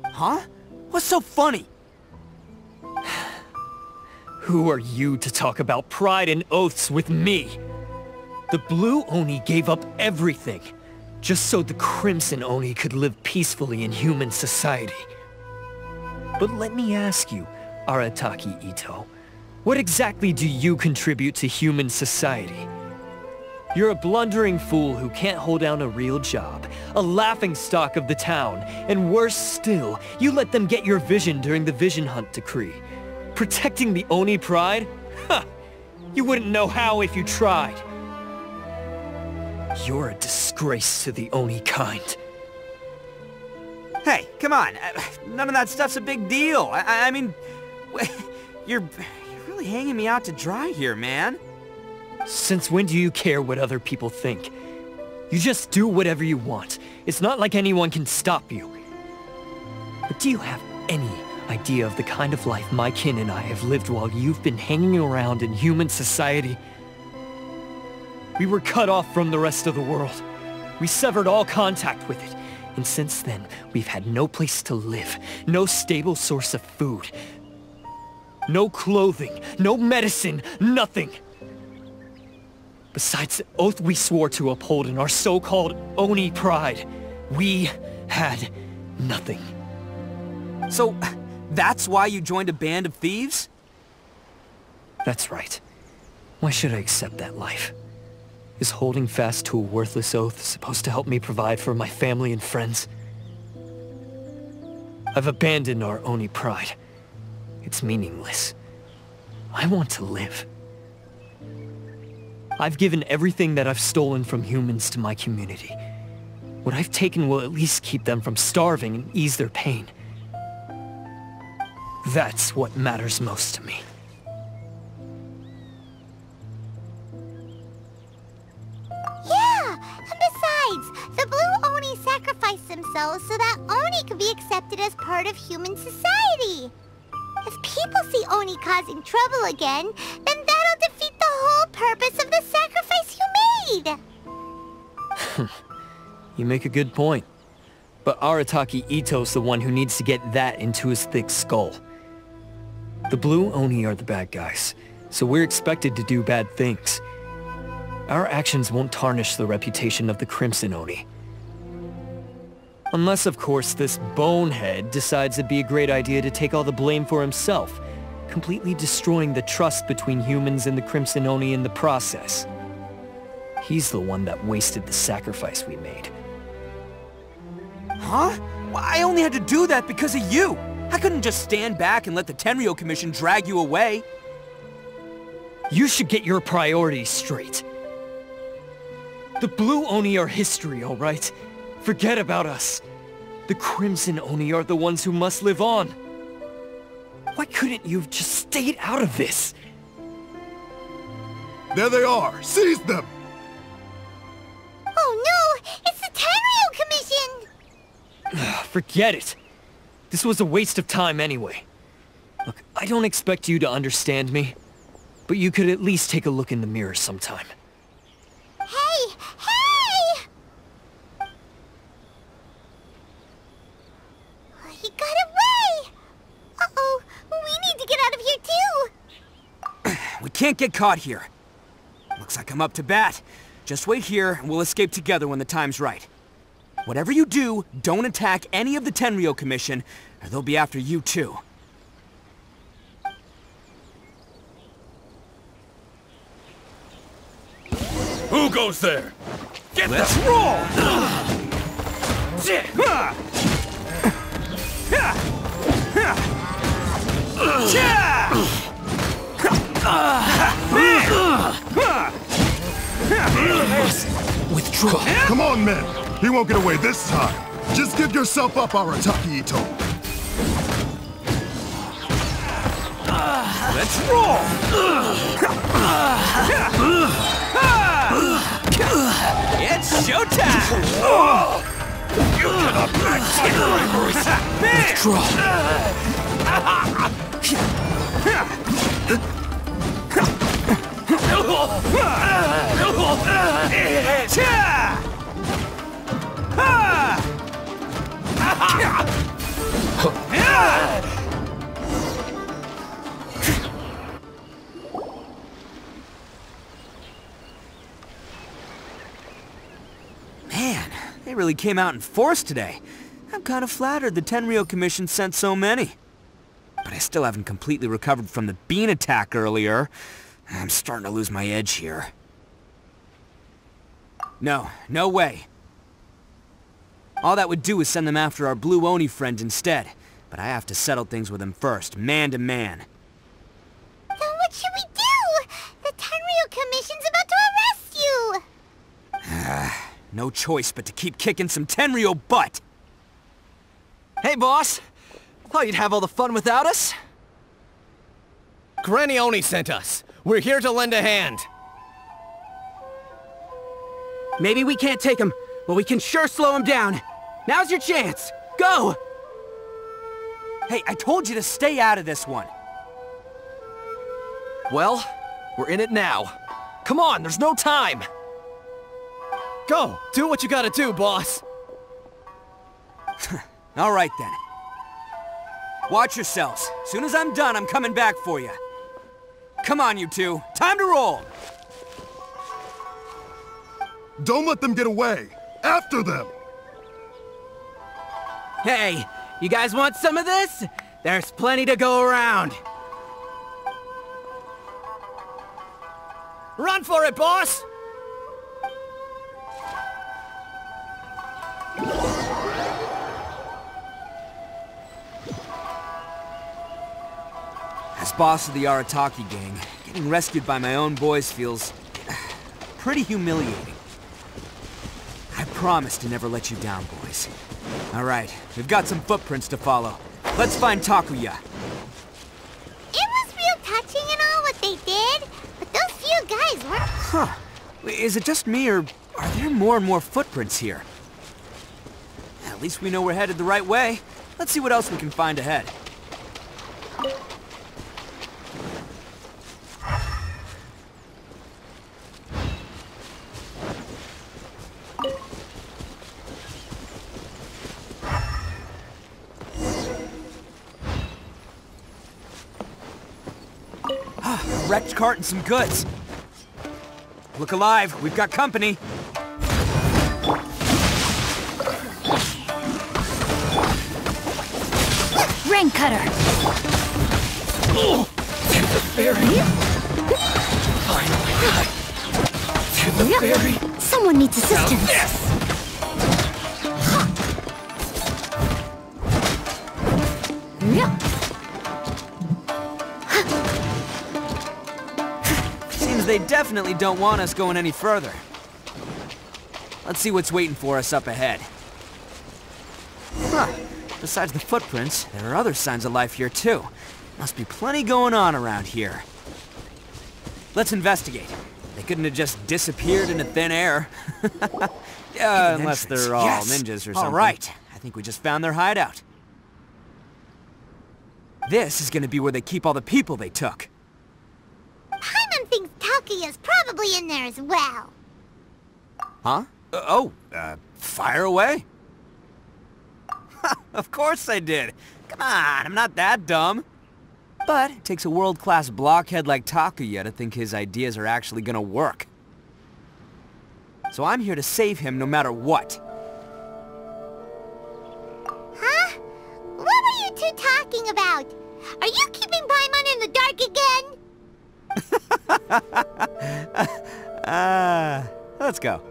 Huh? What's so funny? Who are you to talk about pride and oaths with me? The Blue Oni gave up everything, just so the Crimson Oni could live peacefully in human society. But let me ask you, Arataki Ito, what exactly do you contribute to human society? You're a blundering fool who can't hold down a real job, a laughingstock of the town, and worse still, you let them get your vision during the Vision Hunt decree. Protecting the Oni pride? Ha! You wouldn't know how if you tried. You're a disgrace to the Oni kind. Hey, come on. None of that stuff's a big deal. I mean, you're really hanging me out to dry here, man. Since when do you care what other people think? You just do whatever you want. It's not like anyone can stop you. But do you have any idea of the kind of life my kin and I have lived while you've been hanging around in human society? We were cut off from the rest of the world. We severed all contact with it. And since then, we've had no place to live, no stable source of food, no clothing, no medicine, nothing. Besides the oath we swore to uphold in our so-called Oni pride, we had nothing. So, that's why you joined a band of thieves? That's right. Why should I accept that life? Is holding fast to a worthless oath supposed to help me provide for my family and friends? I've abandoned our Oni pride. It's meaningless. I want to live. I've given everything that I've stolen from humans to my community. What I've taken will at least keep them from starving and ease their pain. That's what matters most to me. Yeah, and besides, the Blue Oni sacrificed themselves so that Oni could be accepted as part of human society. If people see Oni causing trouble again, then that'll defeat the whole purpose of the sacrifice you made? You make a good point. But Arataki Ito's the one who needs to get that into his thick skull. The Blue Oni are the bad guys, so we're expected to do bad things. Our actions won't tarnish the reputation of the Crimson Oni. Unless, of course, this bonehead decides it'd be a great idea to take all the blame for himself, completely destroying the trust between humans and the Crimson Oni in the process. He's the one that wasted the sacrifice we made. Huh? Well, I only had to do that because of you! I couldn't just stand back and let the Tenryou Commission drag you away. You should get your priorities straight. The Blue Oni are history, alright? Forget about us. The Crimson Oni are the ones who must live on. Why couldn't you have just stayed out of this? There they are! Seize them! Oh no! It's the Tenryou Commission! Forget it. This was a waste of time anyway. Look, I don't expect you to understand me, but you could at least take a look in the mirror sometime. Hey! Hey! He got away! Uh-oh, we need to get out of here too! We can't get caught here. Looks like I'm up to bat. Just wait here and we'll escape together when the time's right. Whatever you do, don't attack any of the Tenryou Commission, or they'll be after you too. Who goes there? Let's roll! Withdraw. Come on, men. He won't get away this time. Just give yourself up, Arataki Ito. Let's roll! It's showtime! You cannot match my bravery! Man, they really came out in force today. I'm kind of flattered the Tenryou Commission sent so many. But I still haven't completely recovered from the bean attack earlier. I'm starting to lose my edge here. No way. All that would do is send them after our Blue Oni friend instead. But I have to settle things with him first, man to man. Then what should we do? The Tenryou Commission's about to arrest you! No choice but to keep kicking some Tenryou butt! Hey, boss! Thought you'd have all the fun without us? Granny Oni sent us. We're here to lend a hand. Maybe we can't take him, but we can sure slow him down. Now's your chance! Go! Hey, I told you to stay out of this one. Well, we're in it now. Come on, there's no time! Go! Do what you gotta do, boss! All right, then. Watch yourselves. Soon as I'm done, I'm coming back for you. Come on, you two. Time to roll! Don't let them get away! After them! Hey, you guys want some of this? There's plenty to go around. Run for it, boss! As boss of the Arataki gang, getting rescued by my own boys feels pretty humiliating. I promise to never let you down, boys. All right, we've got some footprints to follow. Let's find Takuya. It was real touching and all what they did, but those few guys weren't... Huh. Is it just me, or are there more and more footprints here? At least we know we're headed the right way. Let's see what else we can find ahead. wrecked cart and some goods. Look alive, we've got company. Rain cutter. To the ferry. Finally. To the ferry. Someone needs assistance. Yes. Seems they definitely don't want us going any further. Let's see what's waiting for us up ahead. Huh. Besides the footprints, there are other signs of life here too. Must be plenty going on around here. Let's investigate. They couldn't have just disappeared into thin air. Unless they're all ninjas or something. All right, I think we just found their hideout. This is gonna be where they keep all the people they took. Paimon thinks Takuya's probably in there as well. Huh? Fire away? Of course I did. Come on, I'm not that dumb. But it takes a world-class blockhead like Takuya to think his ideas are actually gonna work. So I'm here to save him no matter what. Huh? What were you two talking about? Are you keeping Paimon in the dark again? Let's go.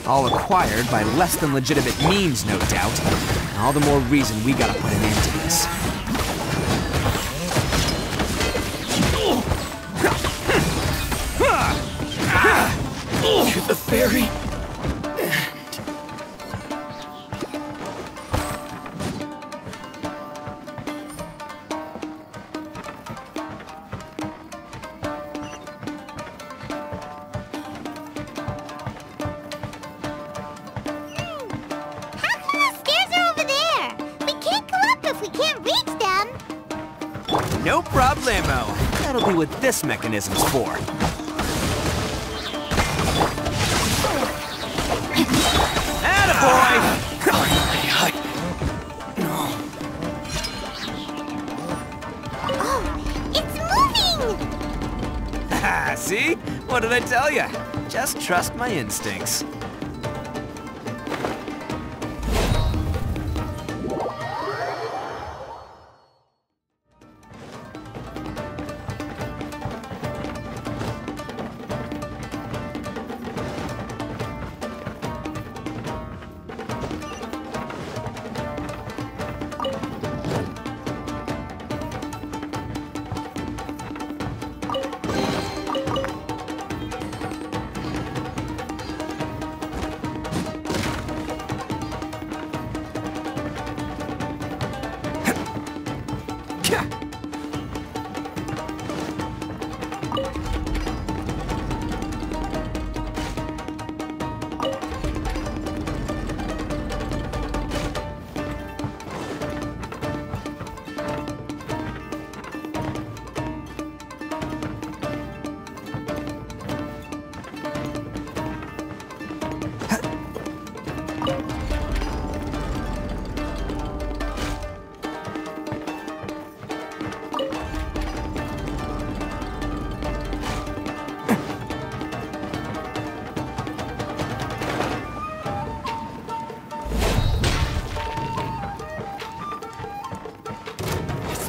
All acquired by less than legitimate means, no doubt. And all the more reason we gotta put an end to this. To the ferry. No problemo. That'll be what this mechanism's for. Attaboy! Oh, it's moving! See? What did I tell you? Just trust my instincts.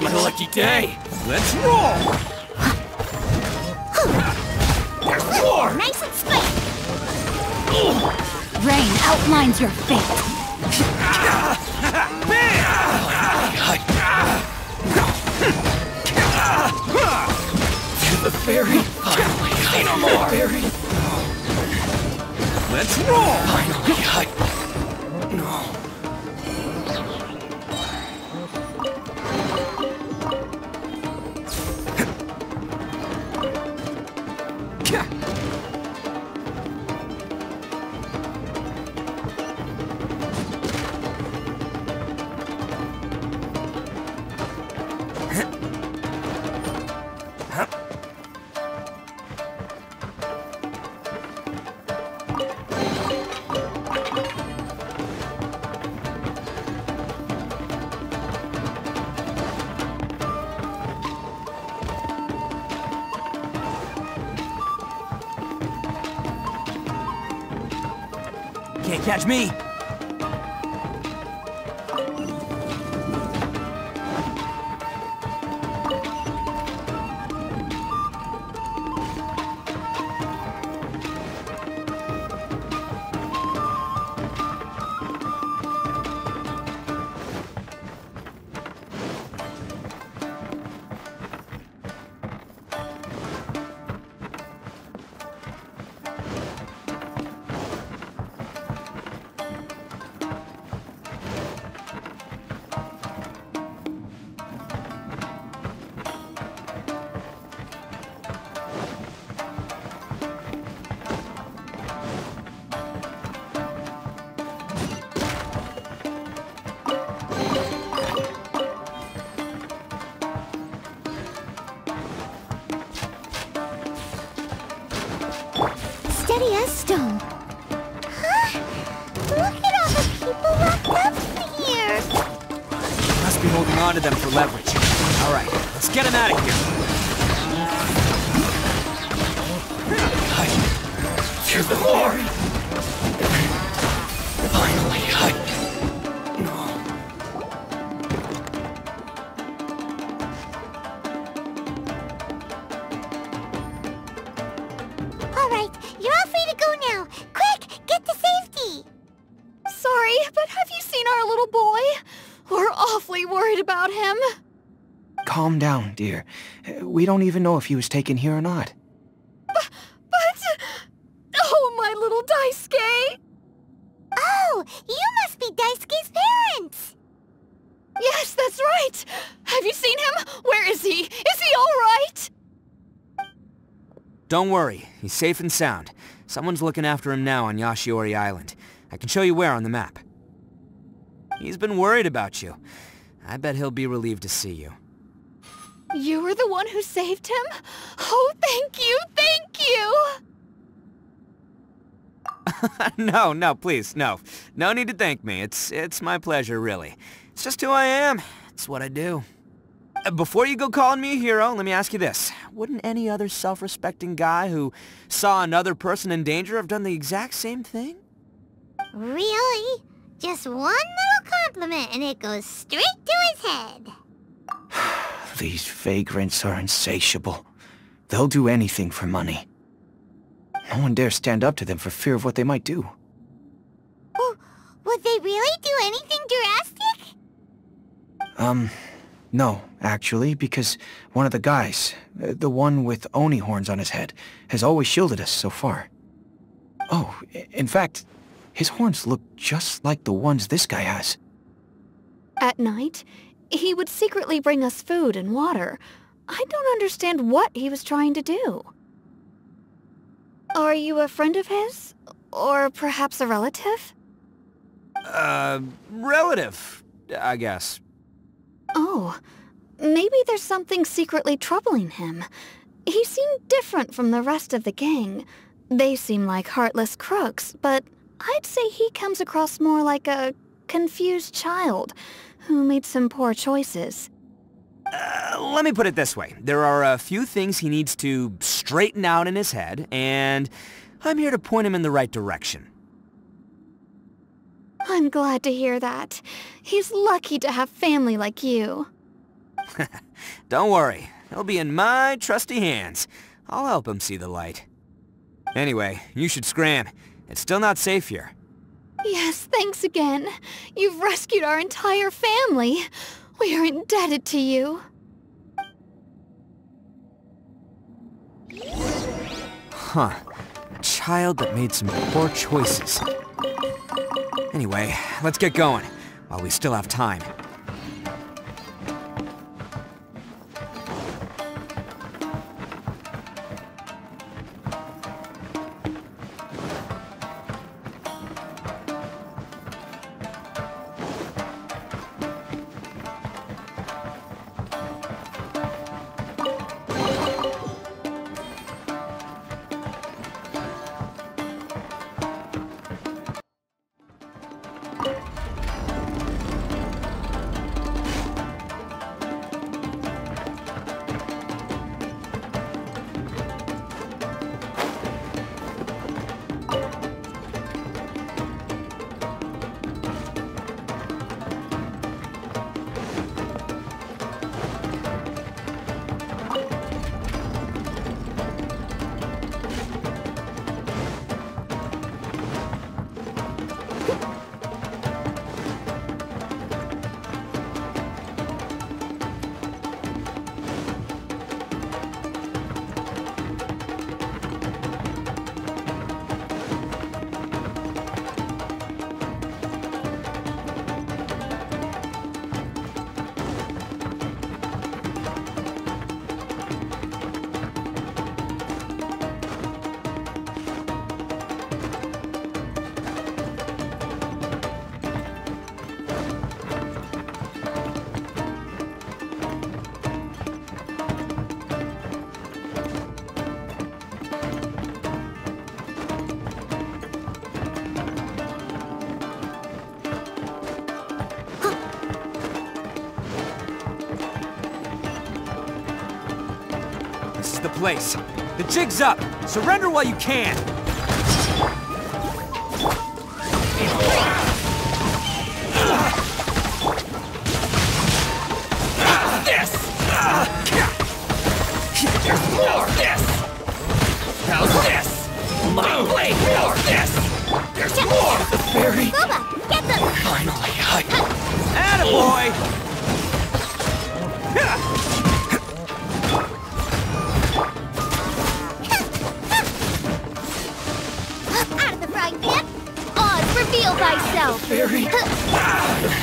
My lucky day. Let's roll! There's more! Nice and straight! Rain outlines your fate. To the ferry. Finally, say no more. Ferry. Let's roll! Finally, Can't catch me! Steady as stone. Huh? Look at all the people locked up here. Must be holding on to them for leverage. Alright, let's get him out of here. You're the Lord! Finally, Alright, you're all free to go now. Quick, get to safety. Sorry, but have you seen our little boy? We're awfully worried about him. Calm down, dear. We don't even know if he was taken here or not. But... Oh, my little Daisuke! Oh, you must be Daisuke's parents! Yes, that's right! Have you seen him? Where is he? Is he alright? Don't worry, he's safe and sound. Someone's looking after him now on Yashiori Island. I can show you where on the map. He's been worried about you. I bet he'll be relieved to see you. You were the one who saved him? Oh, thank you, thank you! No, please, no. No need to thank me. It's my pleasure, really. It's just who I am. It's what I do. Before you go calling me a hero, let me ask you this. Wouldn't any other self-respecting guy who saw another person in danger have done the exact same thing? Really? Just one little compliment and it goes straight to his head. These vagrants are insatiable. They'll do anything for money. No one dares stand up to them for fear of what they might do. Oh, would they really do anything drastic? No, actually, because one of the guys, the one with Oni horns on his head, has always shielded us so far. Oh, in fact, his horns look just like the ones this guy has. At night, he would secretly bring us food and water. I don't understand what he was trying to do. Are you a friend of his? Or perhaps a relative? Relative, I guess. Oh, maybe there's something secretly troubling him. He seemed different from the rest of the gang. They seem like heartless crooks, but I'd say he comes across more like a confused child who made some poor choices. Let me put it this way. There are a few things he needs to straighten out in his head, and I'm here to point him in the right direction. I'm glad to hear that. He's lucky to have family like you. Don't worry. He'll be in my trusty hands. I'll help him see the light. Anyway, you should scram. It's still not safe here. Yes, thanks again. You've rescued our entire family. We are indebted to you. Huh. A child that made some poor choices. Anyway, let's get going, while we still have time. the place. The jig's up. Surrender while you can. This! There's more of this! How's this? My blade more of this! There's more of the fairy! Boba, get them! Finally, Attaboy! Out of the frying pan! Oz, reveal thyself! Fairy!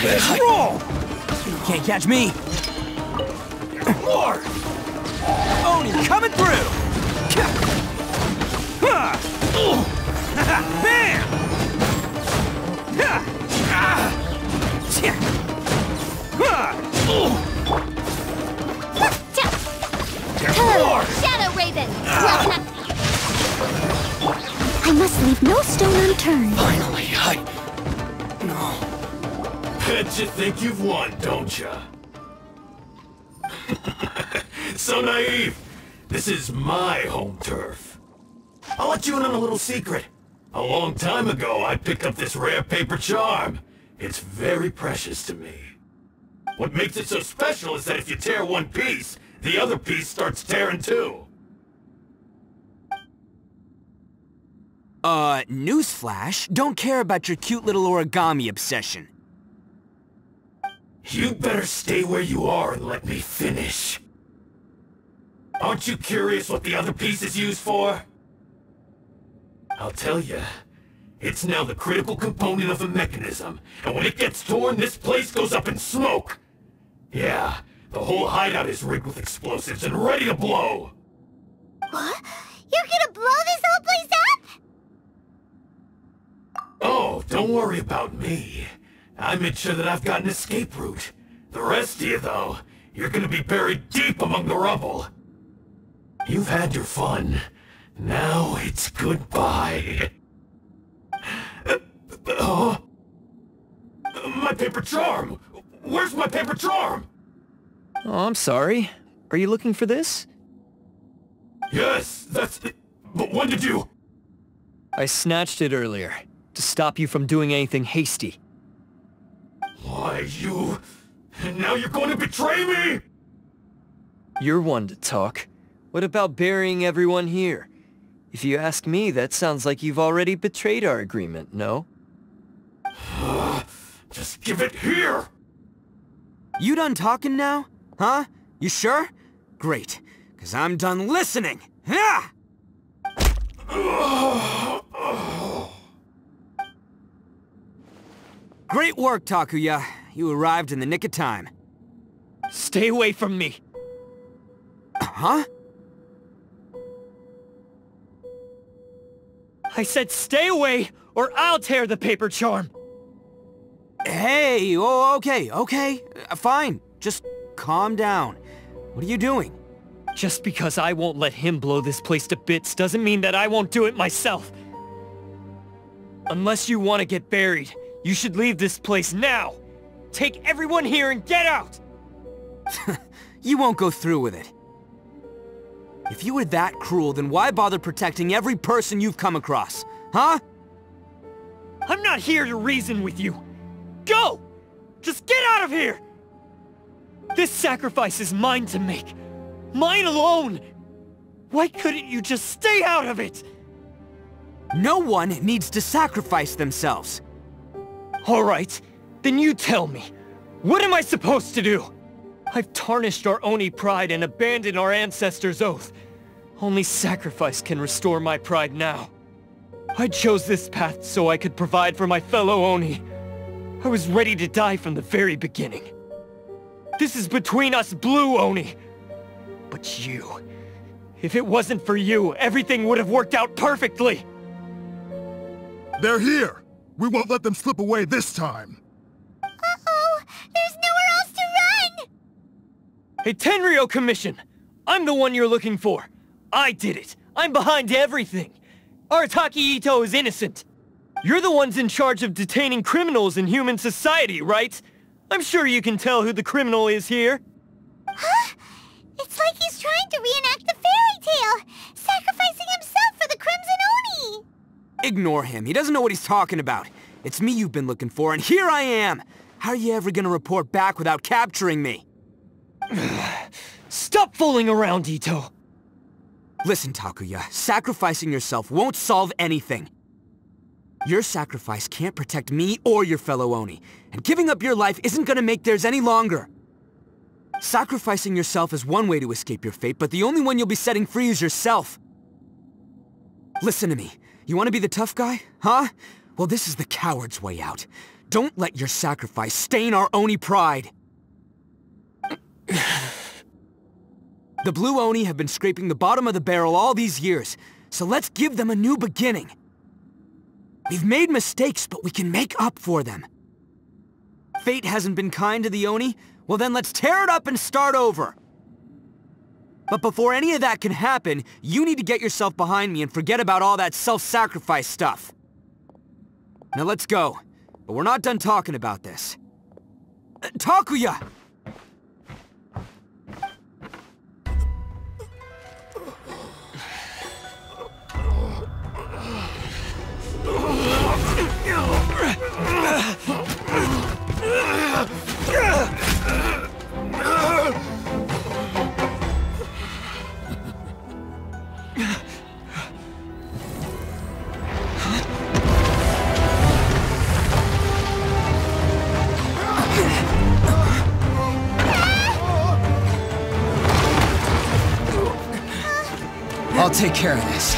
Let's roll! Can't catch me! More! Oni coming through! Bam! Shadow Raven! I must leave no stone unturned. Finally, No. Bet you think you've won, don't ya? So naive. This is my home turf. I'll let you in on a little secret. A long time ago, I picked up this rare paper charm. It's very precious to me. What makes it so special is that if you tear one piece, the other piece starts tearing too. Newsflash, don't care about your cute little origami obsession. You better stay where you are and let me finish. Aren't you curious what the other piece is used for? I'll tell you. It's now the critical component of the mechanism, and when it gets torn, this place goes up in smoke. Yeah, the whole hideout is rigged with explosives and ready to blow. What? You're gonna blow this whole place up? Oh, don't worry about me. I made sure that I've got an escape route. The rest of you, though, you're gonna be buried deep among the rubble. You've had your fun. Now it's goodbye. My paper charm! Where's my paper charm? Oh, I'm sorry. Are you looking for this? Yes, that's it. But when did you... I snatched it earlier, to stop you from doing anything hasty. Why, you... And now you're going to betray me? You're one to talk. What about burying everyone here? If you ask me, that sounds like you've already betrayed our agreement, no? Just give it here! You done talking now? Huh? You sure? Great, 'cause I'm done listening! Yeah! Great work, Takuya. You arrived in the nick of time. Stay away from me! Huh? I said stay away, or I'll tear the paper charm! Hey, oh, okay, fine. Just calm down. What are you doing? Just because I won't let him blow this place to bits doesn't mean that I won't do it myself. Unless you want to get buried, you should leave this place now! Take everyone here and get out! You won't go through with it. If you were that cruel, then why bother protecting every person you've come across? Huh? I'm not here to reason with you! Go! Just get out of here! This sacrifice is mine to make. Mine alone! Why couldn't you just stay out of it? No one needs to sacrifice themselves. Alright, then you tell me. What am I supposed to do? I've tarnished our Oni pride and abandoned our ancestors' oath. Only sacrifice can restore my pride now. I chose this path so I could provide for my fellow Oni. I was ready to die from the very beginning. This is between us Blue Oni. But you... If it wasn't for you, everything would have worked out perfectly! They're here! We won't let them slip away this time! Uh-oh! There's nowhere else to run! Hey, Tenryou Commission! I'm the one you're looking for! I did it! I'm behind everything! Arataki Ito is innocent! You're the ones in charge of detaining criminals in human society, right? I'm sure you can tell who the criminal is here. Huh? It's like he's trying to reenact the fairy Ito! Sacrificing himself for the Crimson Oni! Ignore him. He doesn't know what he's talking about. It's me you've been looking for, and here I am! How are you ever gonna report back without capturing me? Stop fooling around, Ito! Listen, Takuya, sacrificing yourself won't solve anything. Your sacrifice can't protect me or your fellow Oni, and giving up your life isn't gonna make theirs any longer. Sacrificing yourself is one way to escape your fate, but the only one you'll be setting free is yourself. Listen to me. You want to be the tough guy? Huh? Well, this is the coward's way out. Don't let your sacrifice stain our Oni pride. The Blue Oni have been scraping the bottom of the barrel all these years, so let's give them a new beginning. We've made mistakes, but we can make up for them. Fate hasn't been kind to the Oni? Well then let's tear it up and start over. But before any of that can happen, you need to get yourself behind me and forget about all that self-sacrifice stuff. Now let's go. But we're not done talking about this. Takuya! I'll take care of this.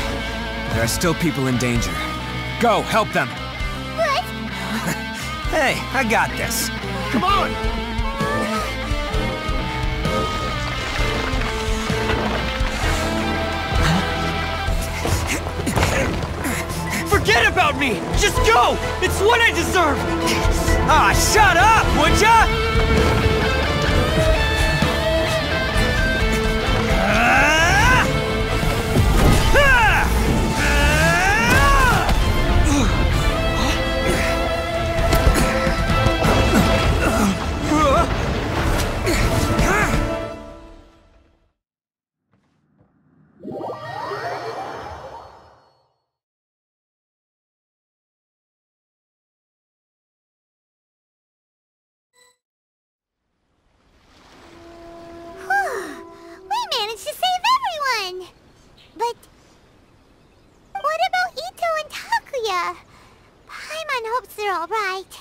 There are still people in danger. Go, help them! What? Hey, I got this. Come on! Forget about me! Just go! It's what I deserve! Ah, shut up, would ya? But what about Ito and Takuya? Paimon hopes they're all right.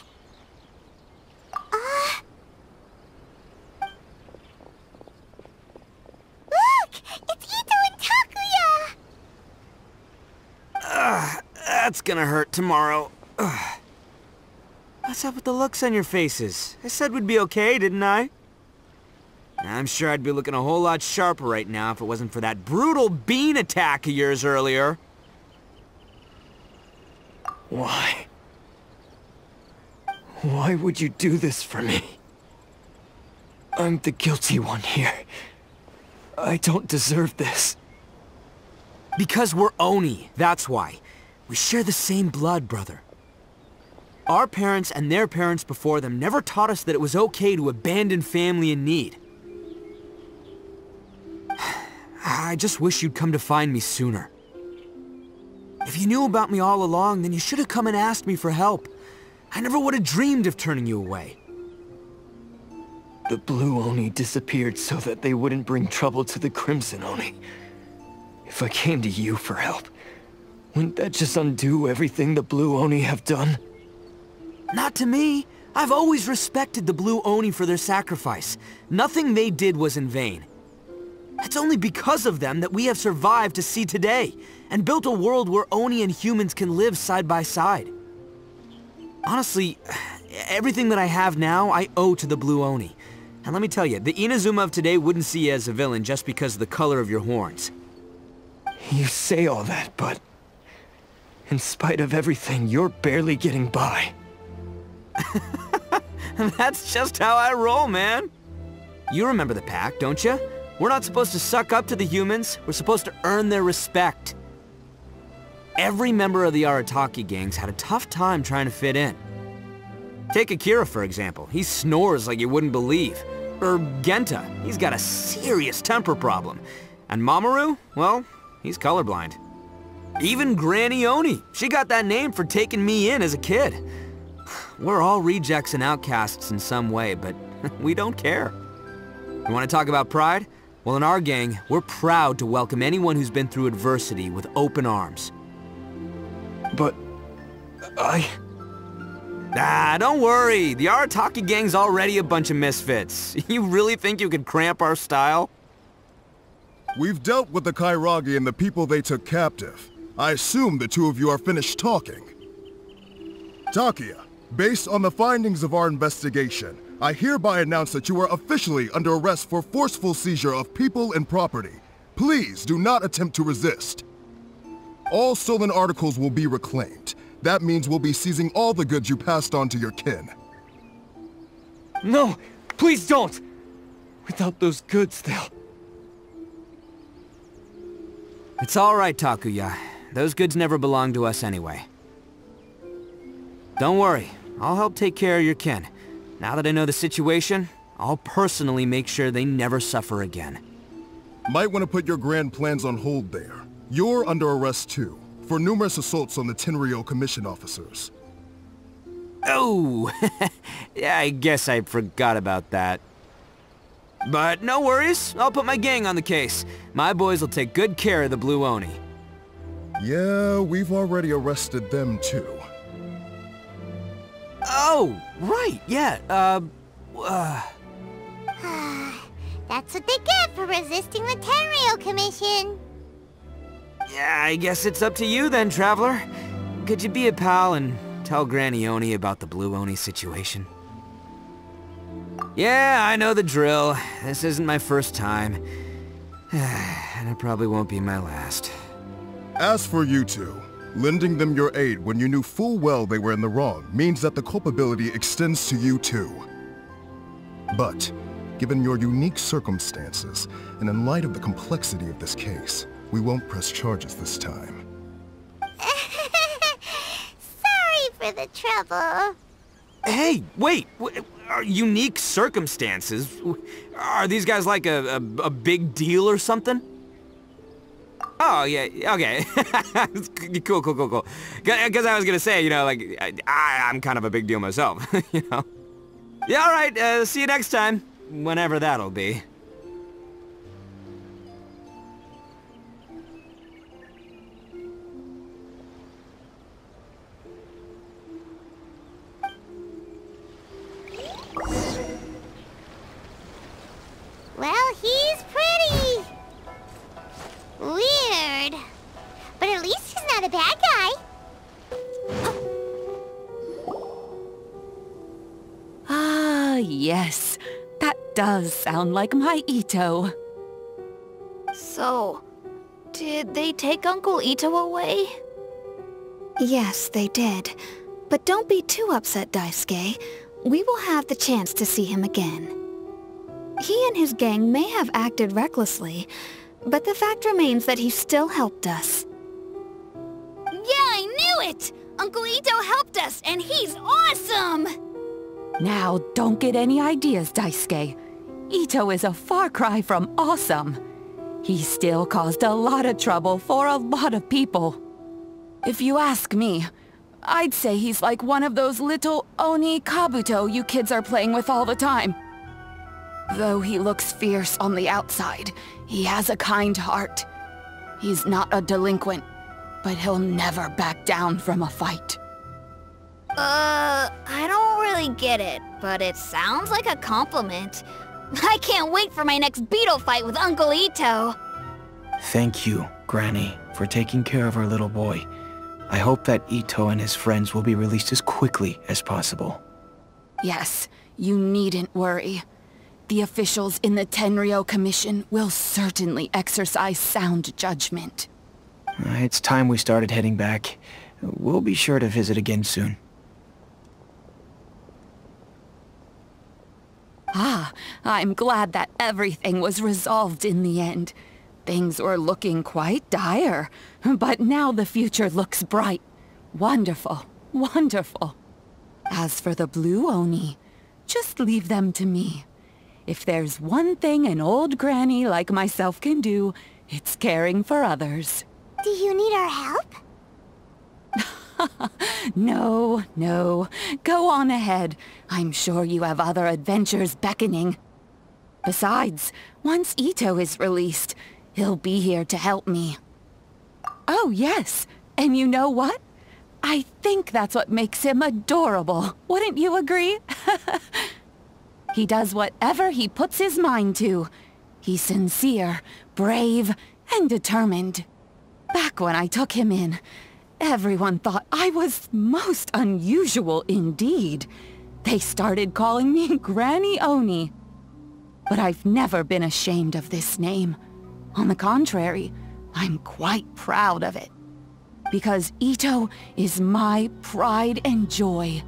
Look! It's Ito and Takuya! That's gonna hurt tomorrow. What's up with the looks on your faces? I said we'd be okay, didn't I? I'm sure I'd be looking a whole lot sharper right now if it wasn't for that brutal bean attack of yours earlier. Why? Why would you do this for me? I'm the guilty one here. I don't deserve this. Because we're Oni, that's why. We share the same blood, brother. Our parents and their parents before them never taught us that it was okay to abandon family in need. I just wish you'd come to find me sooner. If you knew about me all along, then you should have come and asked me for help. I never would have dreamed of turning you away. The Blue Oni disappeared so that they wouldn't bring trouble to the Crimson Oni. If I came to you for help, wouldn't that just undo everything the Blue Oni have done? Not to me. I've always respected the Blue Oni for their sacrifice. Nothing they did was in vain. It's only because of them that we have survived to see today, and built a world where Oni and humans can live side by side. Honestly, everything that I have now, I owe to the Blue Oni. And let me tell you, the Inazuma of today wouldn't see you as a villain just because of the color of your horns. You say all that, but in spite of everything, you're barely getting by. That's just how I roll, man. You remember the pact, don't you? We're not supposed to suck up to the humans. We're supposed to earn their respect. Every member of the Arataki gangs had a tough time trying to fit in. Take Akira, for example. He snores like you wouldn't believe. Or Genta. He's got a serious temper problem. And Mamoru, well, he's colorblind. Even Granny Oni, she got that name for taking me in as a kid. We're all rejects and outcasts in some way, but we don't care. You want to talk about pride? Well, in our gang, we're proud to welcome anyone who's been through adversity with open arms. But... don't worry. The Arataki gang's already a bunch of misfits. You really think you could cramp our style? We've dealt with the Kairagi and the people they took captive. I assume the two of you are finished talking. Takia, based on the findings of our investigation, I hereby announce that you are officially under arrest for forceful seizure of people and property. Please do not attempt to resist. All stolen articles will be reclaimed. That means we'll be seizing all the goods you passed on to your kin. No! Please don't! Without those goods, they'll... It's all right, Takuya. Those goods never belonged to us anyway. Don't worry. I'll help take care of your kin. Now that I know the situation, I'll personally make sure they never suffer again. Might want to put your grand plans on hold there. You're under arrest too, for numerous assaults on the Tenryou Commission officers. Oh! Yeah, I guess I forgot about that. But no worries, I'll put my gang on the case. My boys will take good care of the Blue Oni. Yeah, we've already arrested them too. Oh, right, yeah, That's what they get for resisting the Tenryou Commission. Yeah, I guess it's up to you then, Traveler. Could you be a pal and tell Granny Oni about the Blue Oni situation? Yeah, I know the drill. This isn't my first time. And it probably won't be my last. As for you two, lending them your aid when you knew full well they were in the wrong means that the culpability extends to you too. But, given your unique circumstances, and in light of the complexity of this case, we won't press charges this time. Sorry for the trouble. Hey, wait! Unique circumstances? Are these guys like a big deal or something? Oh, yeah, okay. Cool. Because I was gonna say, you know, like, I'm kind of a big deal myself, you know? Yeah, alright, see you next time. Whenever that'll be. Well, he's pretty. Weird. But at least he's not a bad guy. Ah, yes. That does sound like my Ito. So, did they take Uncle Ito away? Yes, they did. But don't be too upset, Daisuke. We will have the chance to see him again. He and his gang may have acted recklessly, but the fact remains that he still helped us. Yeah, I knew it! Uncle Ito helped us, and he's awesome! Now, don't get any ideas, Daisuke. Ito is a far cry from awesome. He still caused a lot of trouble for a lot of people. If you ask me, I'd say he's like one of those little Oni Kabuto you kids are playing with all the time. Though he looks fierce on the outside, he has a kind heart. He's not a delinquent, but he'll never back down from a fight. I don't really get it, but it sounds like a compliment. I can't wait for my next beetle fight with Uncle Ito. Thank you, Granny, for taking care of our little boy. I hope that Ito and his friends will be released as quickly as possible. Yes, you needn't worry. The officials in the Tenryou Commission will certainly exercise sound judgment. It's time we started heading back. We'll be sure to visit again soon. Ah, I'm glad that everything was resolved in the end. Things were looking quite dire, but now the future looks bright. Wonderful, wonderful. As for the Blue Oni, just leave them to me. If there's one thing an old granny like myself can do, It's caring for others. Do you need our help? No, no. Go on ahead. I'm sure you have other adventures beckoning. Besides, once Ito is released, he'll be here to help me. Oh, yes. And you know what? I think that's what makes him adorable. Wouldn't you agree? He does whatever he puts his mind to. He's sincere, brave, and determined. Back when I took him in, everyone thought I was most unusual indeed. They started calling me Granny Oni. But I've never been ashamed of this name. On the contrary, I'm quite proud of it. Because Ito is my pride and joy.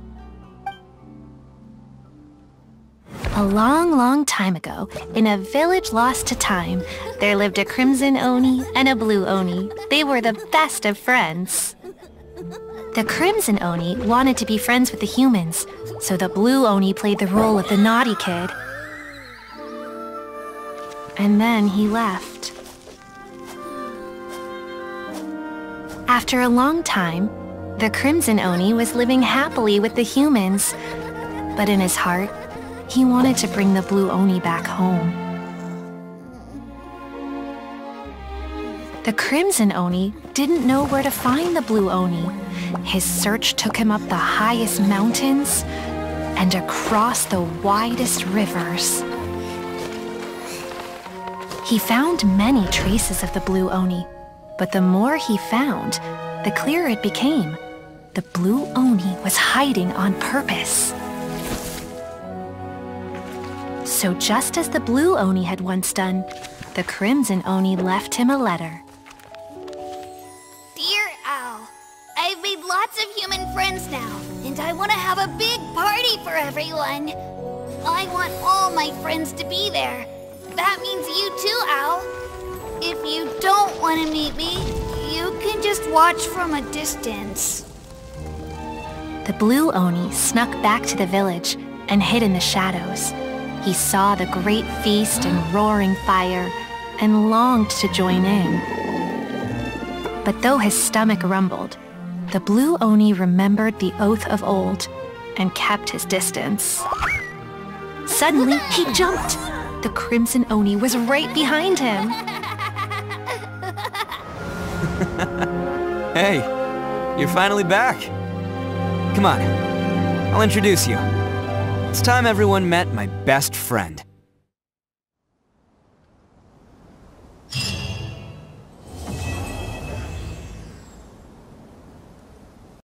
A long, long time ago, in a village lost to time, there lived a crimson Oni and a blue Oni. They were the best of friends. The crimson Oni wanted to be friends with the humans, so the blue Oni played the role of the naughty kid. And then he left. After a long time, the crimson Oni was living happily with the humans, but in his heart, he wanted to bring the blue Oni back home. The crimson Oni didn't know where to find the blue Oni. His search took him up the highest mountains and across the widest rivers. He found many traces of the blue Oni, but the more he found, the clearer it became. The blue Oni was hiding on purpose. So just as the blue Oni had once done, the crimson Oni left him a letter. Dear Owl, I've made lots of human friends now, and I want to have a big party for everyone. I want all my friends to be there. That means you too, Owl. If you don't want to meet me, you can just watch from a distance. The blue Oni snuck back to the village and hid in the shadows. He saw the great feast and roaring fire and longed to join in. But though his stomach rumbled, the blue Oni remembered the oath of old and kept his distance. Suddenly, he jumped. The crimson Oni was right behind him. Hey, you're finally back. Come on, I'll introduce you. It's time everyone met my best friend.